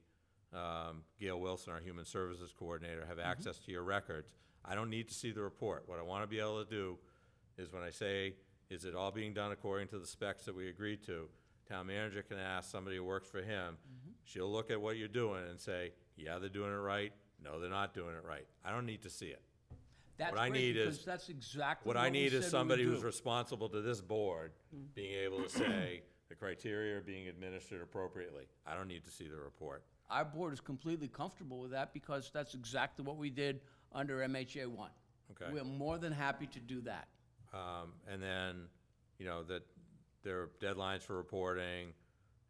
Gail Wilson, our Human Services Coordinator, have access to your records. I don't need to see the report. What I want to be able to do is when I say, is it all being done according to the specs that we agreed to? Town manager can ask somebody who works for him. She'll look at what you're doing and say, yeah, they're doing it right. No, they're not doing it right. I don't need to see it. That's What I great, need because is- that's exactly What what I we need said is we somebody would who's do. responsible to this board being able to say the criteria are being administered appropriately. I don't need to see the report. Our board is completely comfortable with that, because that's exactly what we did under MHA 1. Okay. We're more than happy to do that. And then, you know, that there are deadlines for reporting,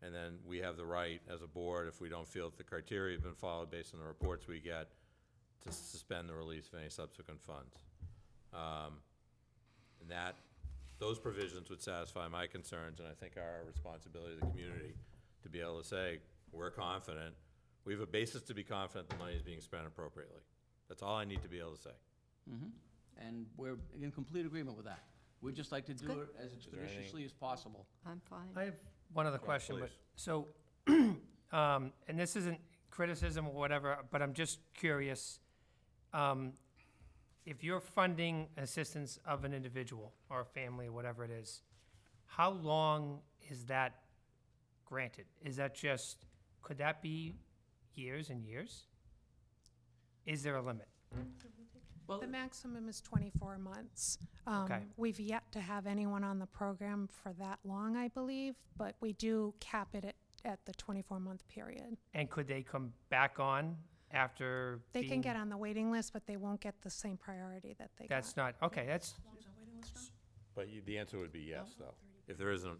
and then we have the right as a board, if we don't feel that the criteria have been followed based on the reports we get, to suspend the release of any subsequent funds. And those provisions would satisfy my concerns, and I think our responsibility to the community to be able to say, we're confident, we have a basis to be confident the money is being spent appropriately. That's all I need to be able to say. And we're in complete agreement with that. We'd just like to do good. it as expeditiously as possible. I'm fine. I have one other Sure, question, but, please. so, and this isn't criticism or whatever, but I'm just curious. If you're funding assistance of an individual or a family or whatever it is, how long is that granted? Is that just, could that be years and years? Is there a limit? Well, The maximum is 24 months. Okay. We've yet to have anyone on the program for that long, I believe, but we do cap it at the 24-month period. And could they come back on after They can being- get on the waiting list, but they won't get the same priority that they got. That's not, okay, that's, But the answer would be yes, though. If there isn't,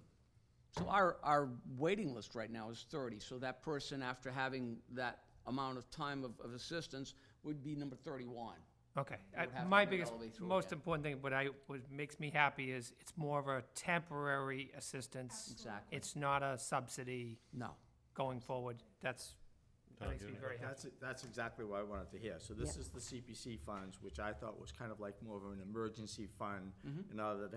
so our waiting list right now is 30, so that person, after having that amount of time of assistance, would be number 31. okay. They would have to My go biggest, all the way through most again. important thing, what makes me happy is it's more of a temporary assistance. Exactly. It's not a subsidy No. going forward. That Tom, makes you me have very happy. That's exactly what I wanted to hear. So this Yeah. is the CPC funds, which I thought was kind of like more of an emergency fund in order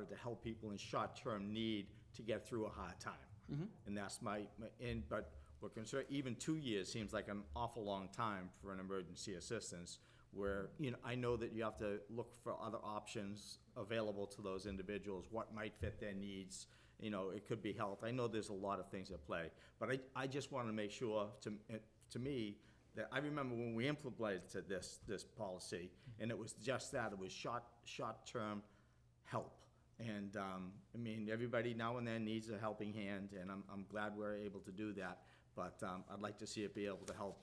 to help people in short-term need to get through a hard time. And that's but we're concerned, even 2 years seems like an awful long time for an emergency assistance, where, you know, I know that you have to look for other options available to those individuals, what might fit their needs. You know, it could be health. I know there's a lot of things at play, but I just want to make sure, to me, that I remember when we implemented this policy, and it was just that, it was short-term help. And, I mean, everybody now and then needs a helping hand, and I'm glad we're able to do that, but I'd like to see it be able to help.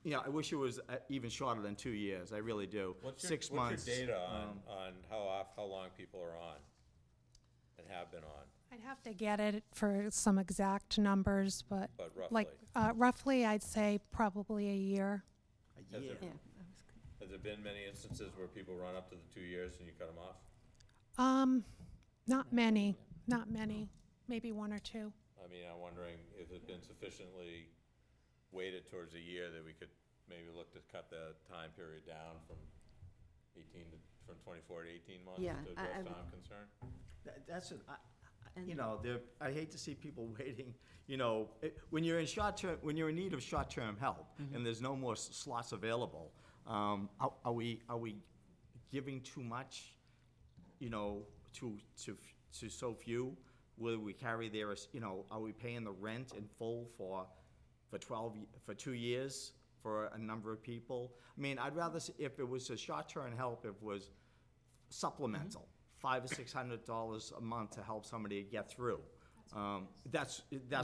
You know, I wish it was even shorter than 2 years, I really do. what's 6 months. your data on how long people are on and have been on? I'd have to get it for some exact numbers, but But roughly. like, roughly, I'd say probably a year. A year. Yeah, that was good. Has there been many instances where people run up to the 2 years and you cut them off? Not many, maybe one or two. I mean, I'm wondering if it's been sufficiently weighted towards a year that we could maybe look to cut the time period down from 24 to 18 months to Yeah, address time concern? That's, you know, I hate to see people waiting, you know, when you're in need of short-term help, and there's no more slots available, are we giving too much, you know, to so few? Will we carry their, you know, are we paying the rent in full for for for 2 years for a number of people. I mean, I'd rather, if it was a short-term help, if it was supplemental, $500 or $600 a month to help somebody get through. That's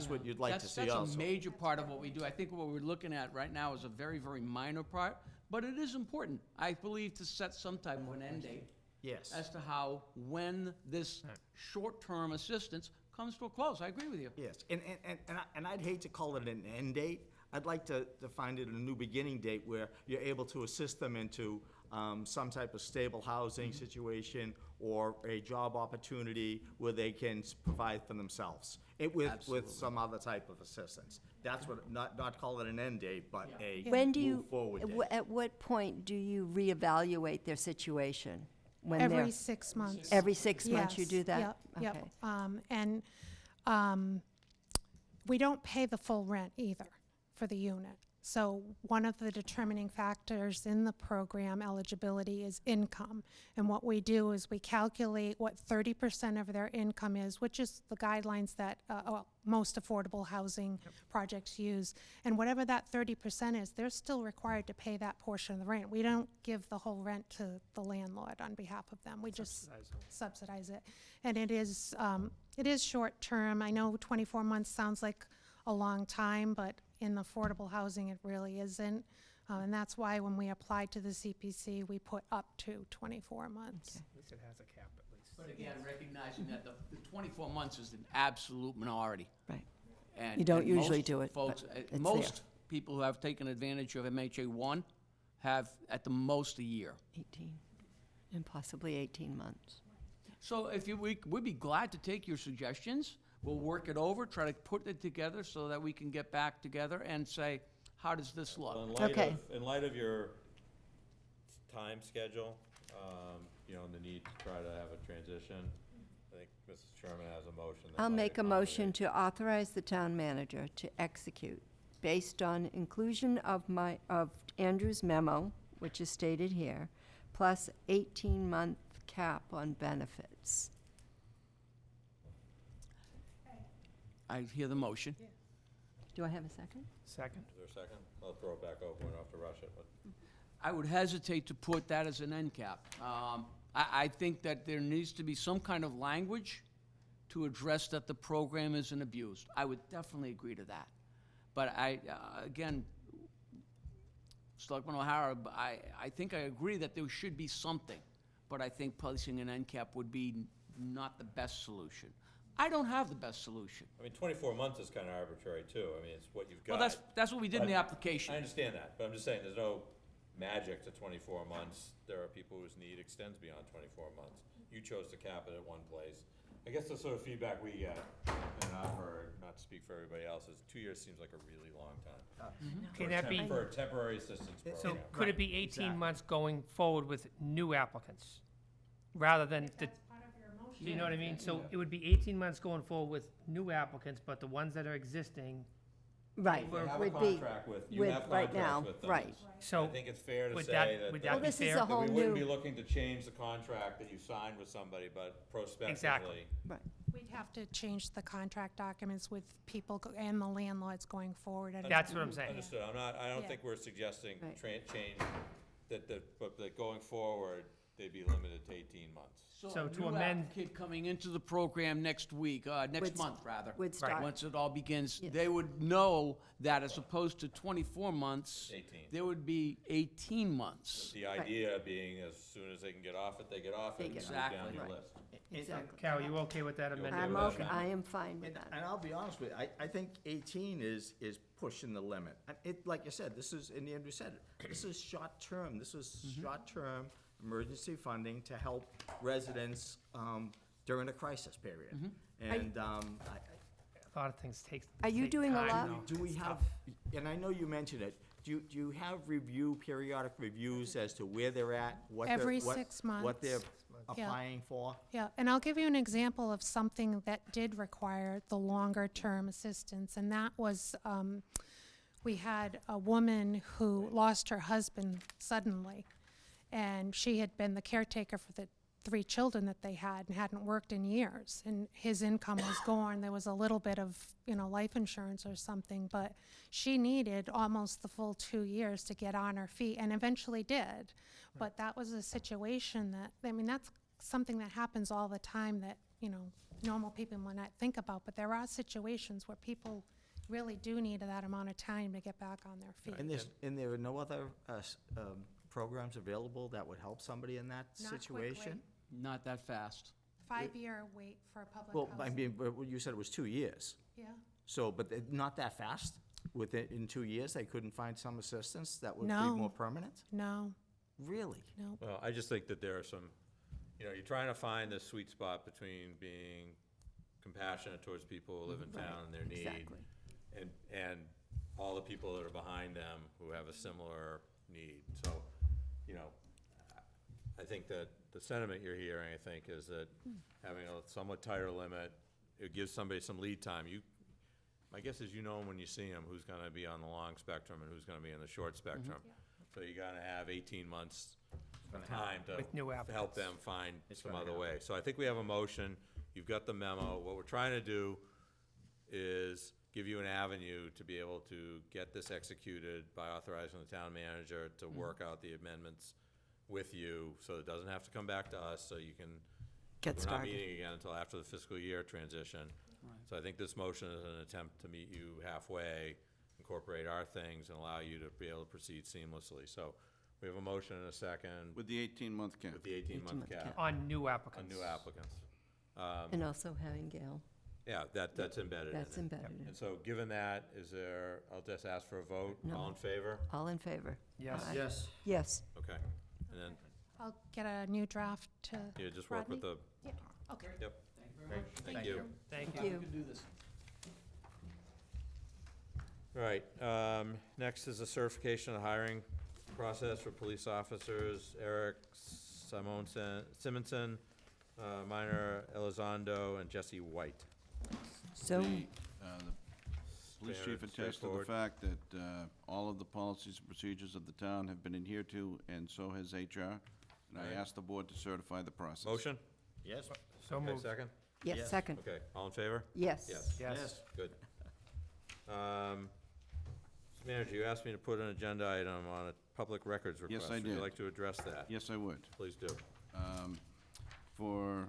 what you'd like to see also. That's a major part of what we do. I think what we're looking at right now is a very, very minor part, but it is important, I believe, to set some type of an end date. Yes. As to how, when this short-term assistance comes to a close. I agree with you. Yes, and I'd hate to call it an end date. I'd like to find it a new beginning date where you're able to assist them into some type of stable housing situation or a job opportunity where they can provide for themselves. With some other type of assistance. That's what, not call it an end date, but a When do you, move forward date. at what point do you reevaluate their situation? When Every they're- 6 months. Every 6 months you Yes, do that? Yep, Okay. yep. We don't pay the full rent either for the unit. So one of the determining factors in the program eligibility is income. And what we do is we calculate what 30% of their income is, which is the guidelines that most affordable housing projects use. And whatever that 30% is, they're still required to pay that portion of the rent. We don't give the whole rent to the landlord on behalf of them. We just subsidize it. And it is short term. I know 24 months sounds like a long time, but in affordable housing, it really isn't. And that's why when we applied to the CPC, we put up to 24 months. At least it has a cap at least. But again, recognizing that the 24 months is an absolute minority. Right. And You don't and usually most do it, Folks, but it's there. most people who have taken advantage of MHA 1 have at the most a year. 18, and possibly 18 months. So if we'd be glad to take your suggestions. We'll work it over, try to put it together so that we can get back together and say, how does this look? Well, Okay. in light of your time schedule, and the need to try to have a transition, I think Mrs. Chairman has a motion. that I'll might make a motion accommodate- to authorize the town manager to execute based on inclusion of Andrew's memo, which is stated here, plus 18-month cap on benefits. I hear the motion. Do I have a second? Second. Is there a second? I'll throw it back open, we don't have to rush it, but. I would hesitate to put that as an end cap. I think that there needs to be some kind of language to address that the program isn't abused. I would definitely agree to that. But again, Selectman O'Hara, I think I agree that there should be something, but I think placing an end cap would be not the best solution. I don't have the best solution. I mean, 24 months is kind of arbitrary, too. I mean, it's what you've got. Well, that's what we did in the But application. I understand that, but I'm just saying, there's no magic to 24 months. There are people whose need extends beyond 24 months. You chose to cap it at one place. I guess the sort of feedback we get, and I've heard, not to speak for everybody else, is 2 years seems like a really long time. Can that be, For a temporary assistance so program. could it be 18 months going forward with new applicants? Rather than the, do you know what I mean? So it would be 18 months going forward with new applicants, but the ones that are existing, Right, You have a would be, contract with, you with, have right now, contracts with them. right. so I think it's fair to would say that, would that. that Well, be this is fair? a whole That we wouldn't new- be looking to change the contract that you signed with somebody, but prospectively. Right. We'd have to change the contract documents with people and the landlords going forward. at a That's time. what I'm saying. Understood, I don't Yeah. think we're suggesting Right. change, but that going forward, they'd be limited to 18 months. So a to new amend- applicant coming into the program next week, next Would- month, rather. would start. Once it all begins, Yes. they would know that as opposed to 24 months, 18. there would be 18 months. The idea being, as soon as they can get off it, they get off They it, and get move off it. down your Right. list. Exactly. Carol, you okay with that amendment? I'm with okay, that. I am fine with And that. I'll be honest with you, I think 18 is pushing the limit. And like I said, this is, and Andrew said it, this is short-term. This is short-term emergency funding to help residents during a crisis period. And A lot of things take Are you take doing a time, lot? though. do we It's have, tough. and I know you mentioned it, do you have periodic reviews as to where they're at? What they're- Every what- 6 months. What they're Yeah. applying for? Yeah, and I'll give you an example of something that did require the longer-term assistance, and that was, we had a woman who lost her husband suddenly, and she had been the caretaker for the 3 children that they had and hadn't worked in years, and his income was gone. There was a little bit of, life insurance or something, but she needed almost the full 2 years to get on her feet, and eventually did. But that was a situation that, that's something that happens all the time that, normal people might not think about, but there are situations where people really do need that amount of time to get back on their feet. And there are no other programs available that would help somebody in that Not situation? quickly. Not that fast. 5-year wait for public Well, housing. but you said it was 2 years. Yeah. So, but not that fast? In 2 years, they couldn't find some assistance that would be No. more permanent? No, Really? no. Well, I just think that there are some, you're trying to find this sweet spot between being compassionate towards people who live in town and their need. Exactly. And all the people that are behind them who have a similar need. So, I think that the sentiment you're hearing, I think, is that having a somewhat tighter limit, it gives somebody some lead time. My guess is when you see them, who's gonna be on the long spectrum and who's gonna be in the short spectrum. So you gotta have 18 months time to With new help them find some other way. So I think we have a motion, you've got the memo. What we're trying to do is give you an avenue to be able to get this executed by authorizing the town manager to work out the amendments with you, so it doesn't have to come back to us, so you can. Get We're not started. meeting again until after the fiscal year transition. So I think this motion is an attempt to meet you halfway, incorporate our things, and allow you to be able to proceed seamlessly. So we have a motion and a second With the 18-month cap. with the 18-month 18-month cap cap. On new on applicants. new applicants. And also having Gail. Yeah, that's embedded in That's it. embedded in. And so, given that, I'll just ask for a vote. No. All in favor? All in favor? Yes. Aye. Yes. Yes. Okay. And then, I'll get a new draft to just work with Rodney? the, Yeah, okay. yep. Thank you. Thank Thank you. you. Do this. All right, next is the certification of hiring process for police officers, Eric Simonson, Minor Elizondo, and Jesse White. So, The police chief Standard, attests to the straightforward. fact that all of the policies and procedures of the town have been adhered to, and so has HR. And I Alright. ask the board to certify the process. Motion? Yes. So Okay, moved. second? yes, Yes. second. Okay, all in favor? Yes. Yes. Yes. Good. Mr. Manager, you asked me to put an agenda item on a public records request. Yes, I Would you did. like to address that? Yes, I would. Please do. For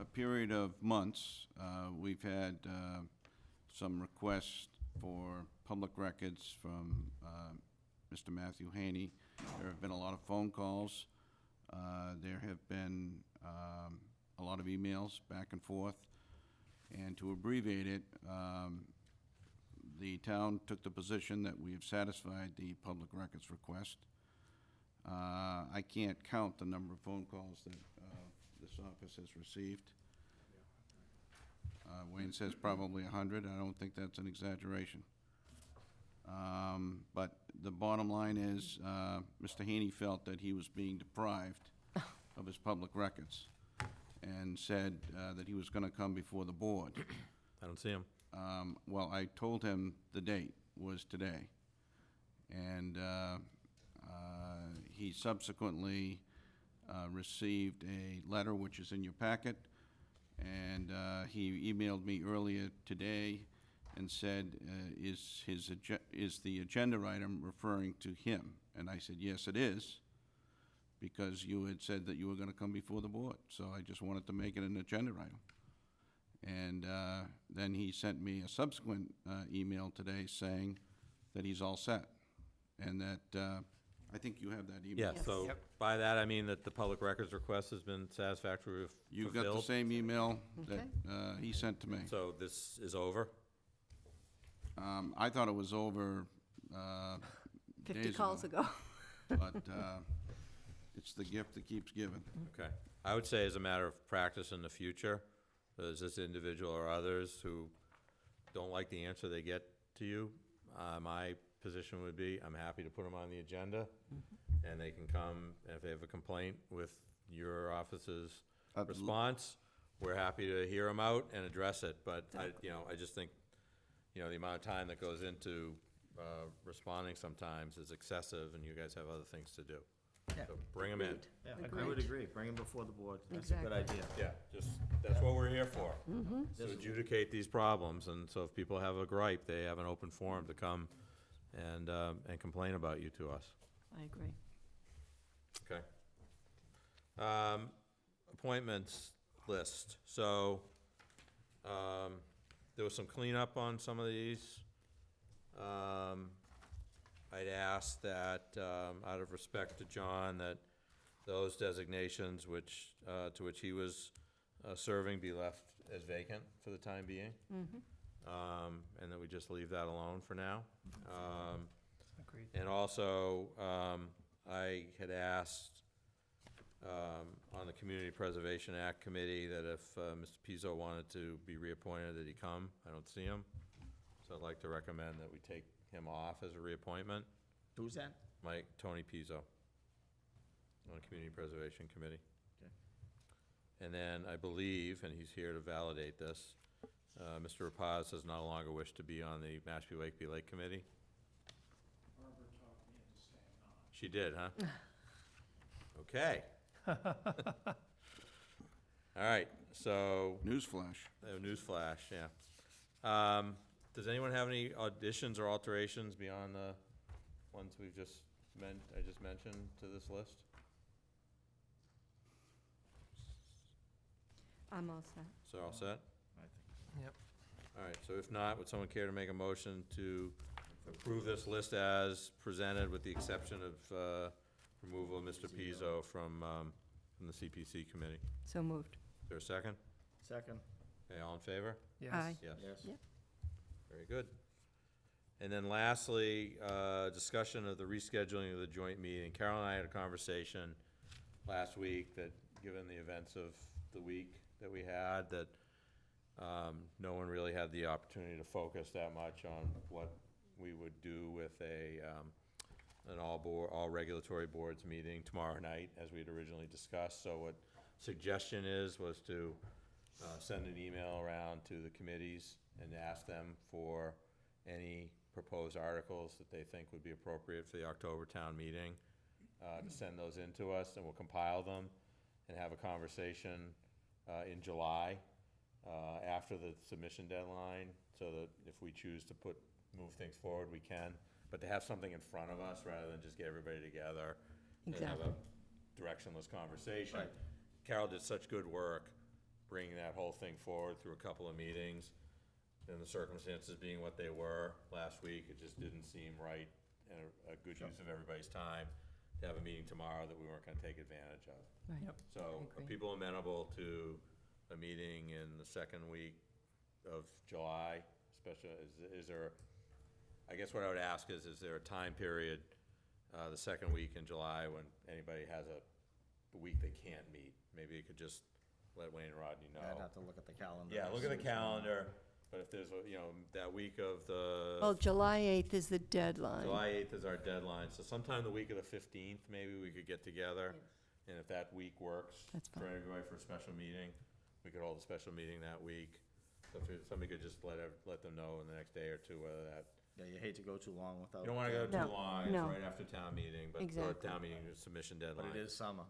a period of months, we've had some requests for public records from Mr. Matthew Haney. There have been a lot of phone calls. There have been a lot of emails back and forth. And to abbreviate it, the town took the position that we have satisfied the public records request. I can't count the number of phone calls that this office has received. Wayne says probably 100. I don't think that's an exaggeration. But the bottom line is, Mr. Haney felt that he was being deprived of his public records and said that he was going to come before the board. I don't see him. Well, I told him the date was today. And he subsequently received a letter, which is in your packet, and he emailed me earlier today and said, is the agenda item referring to him? And I said, yes, it is, because you had said that you were going to come before the board. So I just wanted to make it an agenda item. And then he sent me a subsequent email today saying that he's all set, and that, I think you have that email. Yeah, so by that, I mean that the public records request has been satisfactorily You've got the fulfilled. same email that Okay. he sent to me. So this is over? I thought it was over 50 days calls ago. but it's the gift that keeps giving. Okay. I would say as a matter of practice in the future, there's this individual or others who don't like the answer they get to you, my position would be, I'm happy to put them on the agenda, and they can come, if they have a complaint with your office's response, we're happy to hear them out and address it, but I just think, the amount of time that goes into responding sometimes is excessive, and you guys have other things to do. So bring them in. Yeah, I Agreed. would agree. Bring them before the board. That's a good Exactly. idea. Yeah, just, that's what we're here for. Mm-hmm. To adjudicate these problems, and so if people have a gripe, they have an open forum to come and complain about you to us. I agree. Okay. Appointments list. So, there was some cleanup on some of these. I'd ask that, out of respect to John, that those designations which, to which he was serving be left as vacant for the time being. And that we just leave that alone for now. Agreed. And also, I had asked on the Community Preservation Act Committee that if Mr. Pizzo wanted to be reappointed, that he come. I don't see him. So I'd like to recommend that we take him off as a reappointment. Who's that? Tony Pizzo on the Community Preservation Committee. Okay. And then I believe, and he's here to validate this, Mr. Rapaz does no longer wish to be on the Mashpee-Wakeby Lake Committee. Barbara talked me into staying on. She did, huh? Okay. All right, so, Newsflash. newsflash, yeah. Does anyone have any additions or alterations beyond the ones I just mentioned to this list? I'm all set. So all set? Yep. All right, so if not, would someone care to make a motion to approve this list as presented with the exception of removal of Mr. Pizzo from the CPC committee? So moved. Is there a second? Second. Okay, all in favor? Yes. Aye. Yes. Yes. Yep. Very good. And then lastly, discussion of the rescheduling of the joint meeting. Carol and I had a conversation last week that, given the events of the week that we had, that no one really had the opportunity to focus that much on what we would do with an all regulatory boards meeting tomorrow night, as we had originally discussed. So what suggestion was to send an email around to the committees and ask them for any proposed articles that they think would be appropriate for the October town meeting, to send those in to us, and we'll compile them and have a conversation in July after the submission deadline, so that if we choose to move things forward, we can. But to have something in front of us rather than just get everybody together and have a directionless conversation. Right. Carol did such good work bringing that whole thing forward through a couple of meetings. And the circumstances being what they were last week, it just didn't seem right and a good use of everybody's time to have a meeting tomorrow that we weren't gonna take advantage of. Right. Yep. So are Agree. people amenable to a meeting in the second week of July? Especially, is there, I guess what I would ask is there a time period, the second week in July, when anybody has a week they can't meet? Maybe you could just let Wayne and Rodney know. I'd have to look at the calendar. Yeah, look at the calendar, but if there's, that week of Well, the, July 8th is the deadline. July 8th is our deadline, so sometime the week of the 15th, maybe we could get together. And if that week works That's for fine. everybody for a special meeting, we could hold a special meeting that week. So if somebody could just let them know in the next day or two whether that, Yeah, you hate to go too long without. you don't wanna go No, too long, it's no. right after town meeting, but the Exactly. town meeting is submission But deadline. it is summer.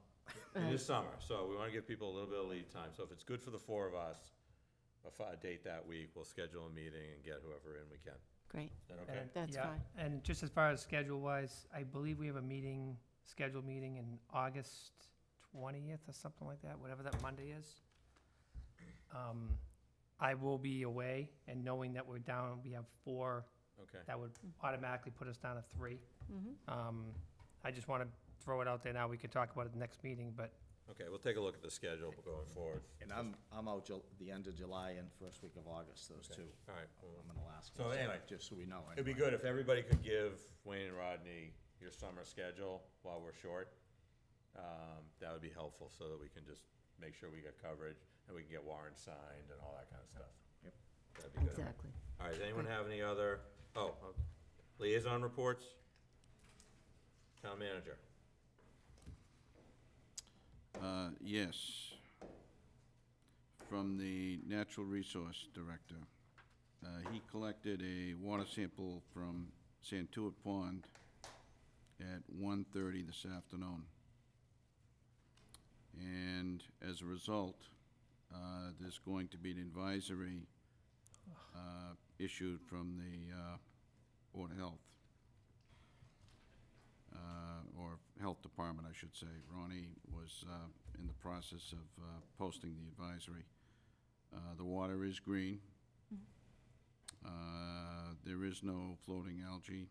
It is summer, so we wanna give people a little bit of lead time, so if it's good for the four of us, a date that week, we'll schedule a meeting and get whoever in we can. Great. Is that okay? And- That's yeah, fine. And just as far as schedule-wise, I believe we have a scheduled meeting in August 20th or something like that, whatever that Monday is. I will be away, and knowing that we have 4, Okay. that would automatically put us down to 3. Mhm. I just want to throw it out there now. We could talk about it at the next meeting, but Okay, we'll take a look at the schedule going forward. And I'm out the end of July and first week of August, those Okay. two. All right, I'm in Alaska. So anyway, just so we know. it'd be anyway. good if everybody could give Wayne and Rodney your summer schedule while we're short. That would be helpful, so that we can just make sure we get coverage, and we can get warrants signed and all that kind of stuff. Yep. That'd be good. Exactly. All right, does anyone have any other, liaison reports? Town manager. Yes. From the Natural Resource Director. He collected a water sample from Santuit Pond at 1:30 this afternoon. And as a result, there's going to be an advisory issued from the Board of Health, or Health Department, I should say. Ronnie was in the process of posting the advisory. The water is green. There is no floating algae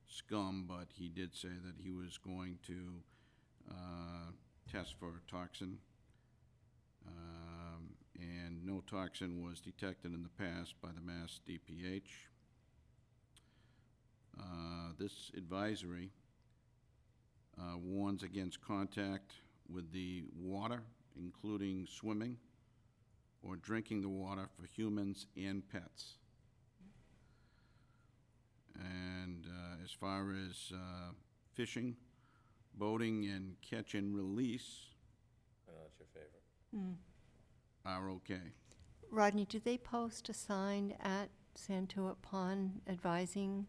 scum, but he did say that he was going to test for toxin. And no toxin was detected in the past by the Mass DPH. This advisory warns against contact with the water, including swimming or drinking the water for humans and pets. And as far as fishing, boating, and catch and release I know that's your favorite. are okay. Rodney, do they post a sign at Santuit Pond advising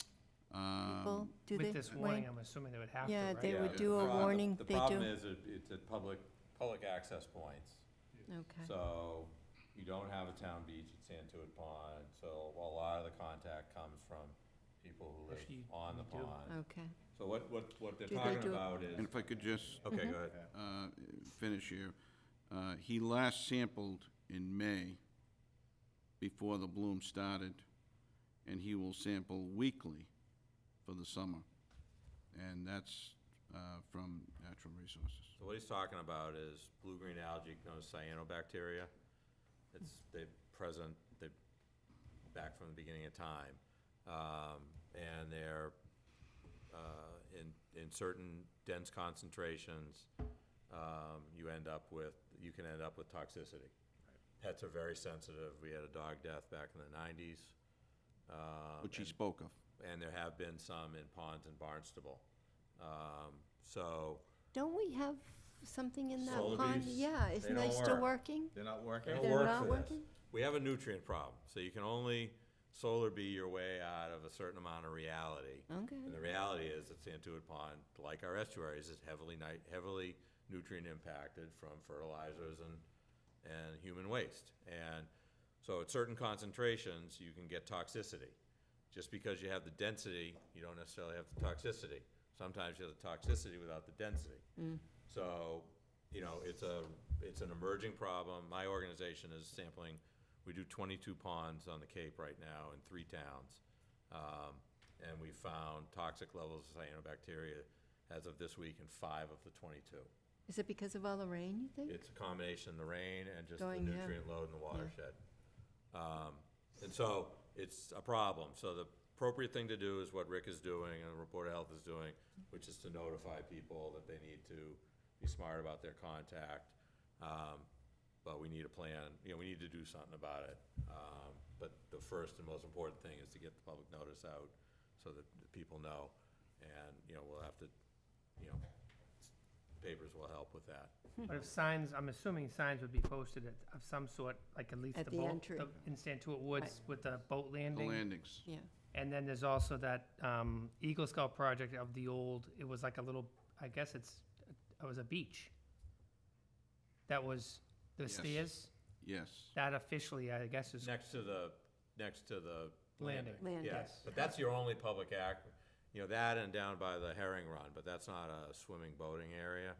people? Do they? With this warning, Wayne? I'm assuming they would have to, Yeah, right? they Yeah, would the do a prob- warning, The they problem do? is, it's at public access points. Okay. So you don't have a town beach at Santuit Pond, so a lot of the contact comes from people who live Actually, on the we do. pond. Okay. So what they're Do they talking do it? about is, And if I could just okay, go ahead. finish here. He last sampled in May, before the bloom started, and he will sample weekly for the summer. And that's from Natural Resources. So what he's talking about is blue-green algae known as cyanobacteria. They're back from the beginning of time. And they're in certain dense concentrations, you can end up with toxicity. Pets are very sensitive. We had a dog death back in the 90s. Which he spoke of. And there have been some in ponds in Barnstable. So, Don't we have something in that Solar pond? bees, Yeah, they isn't don't that still work. working? They're not working? they They're don't work not for this. working? We have a nutrient problem, so you can only solar bee your way out of a certain amount of reality. Okay. And the reality is that Santuit Pond, like our estuaries, is heavily nutrient impacted from fertilizers and human waste. And so at certain concentrations, you can get toxicity. Just because you have the density, you don't necessarily have the toxicity. Sometimes you have the toxicity without the density. So, it's an emerging problem. My organization is sampling, we do 22 ponds on the Cape right now in 3 towns. And we found toxic levels of cyanobacteria as of this week in 5 of the 22. Is it because of all the rain, you think? It's a combination of the rain and just the Going, yeah. nutrient load in the watershed. And so it's a problem. So the appropriate thing to do is what Rick is doing and the Board of Health is doing, which is to notify people that they need to be smart about their contact. But we need a plan, we need to do something about it. But the first and most important thing is to get the public notice out so that the people know. And, we'll have to, papers will help with that. But if signs, I'm assuming signs would be posted of some sort, like at least At the the boat, entry. in Santuit Woods with the boat The landing. landings. Yeah. And then there's also that Eagle Scout project of the old, it was like a little, I guess it was a beach. That was the Yes. stairs? Yes. That officially, I guess, is Next to the landing. Landing. Yes, but that's your only public act, that and down by the herring run, but that's not a swimming boating area.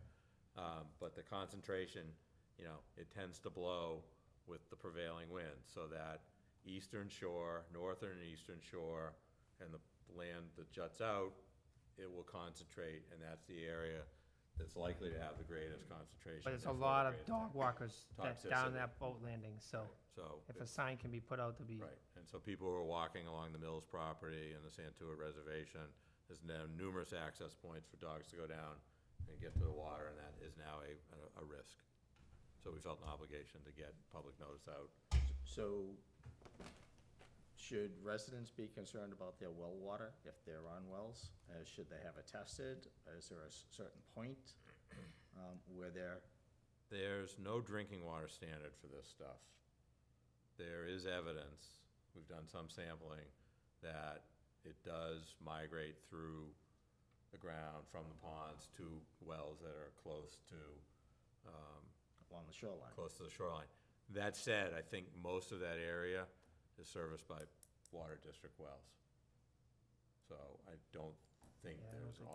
But the concentration, it tends to blow with the prevailing wind, so that eastern shore, northern and eastern shore, and the land that juts out, it will concentrate, and that's the area that's likely to have the greatest concentration. But there's a therefore lot the of greatest dog walkers that's down toxicity. that boat landing, so So, if a sign can be put out to be. right, and so people who are walking along the Mills property and the Santuit Reservation, there's now numerous access points for dogs to go down and get to the water, and that is now a risk. So we felt an obligation to get public notice out. So, should residents be concerned about their well water if they're on wells? Should they have it tested? Is there a certain point where they're... There's no drinking water standard for this stuff. There is evidence, we've done some sampling, that it does migrate through the ground from the ponds to wells that are close to Along the shoreline. close to the shoreline. That said, I think most of that area is serviced by water district wells. So I don't think Yeah, I don't there's a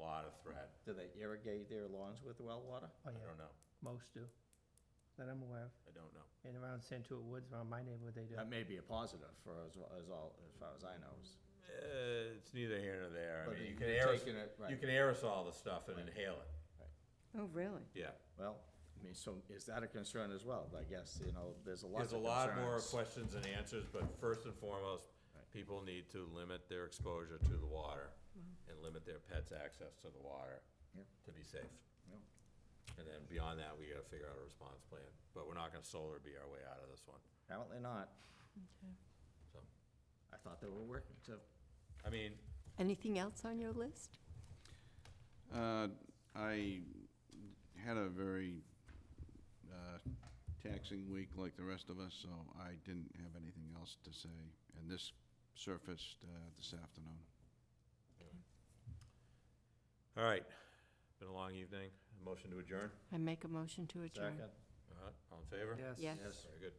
lot of threat. Do they irrigate their lawns with well water? Oh, I yeah, don't know. most do, that I'm aware of. I don't know. And around Santuit Woods, around my neighborhood, they do. That may be a positive for as far as I know. It's neither here nor there. I But mean, you you're can taking it, right. you can aerosol the stuff and inhale it. Oh, really? Yeah. Well, I mean, so is that a concern as well? I guess, there's a lot of There's a concerns. lot more questions and answers, but first and foremost, Right. people need to limit their exposure to the water and limit their pets' access to the water Yep. to be safe. Yep. And then beyond that, we gotta figure out a response plan, but we're not gonna solar bee our way out of this one. Apparently not. Okay. So, I thought they were working too. I mean, Anything else on your list? I had a very taxing week like the rest of us, so I didn't have anything else to say, and this surfaced this afternoon. all right, been a long evening. Motion to adjourn? I make a motion to adjourn. Second. All right, all in favor? Yes. Yes. Yes. Very good.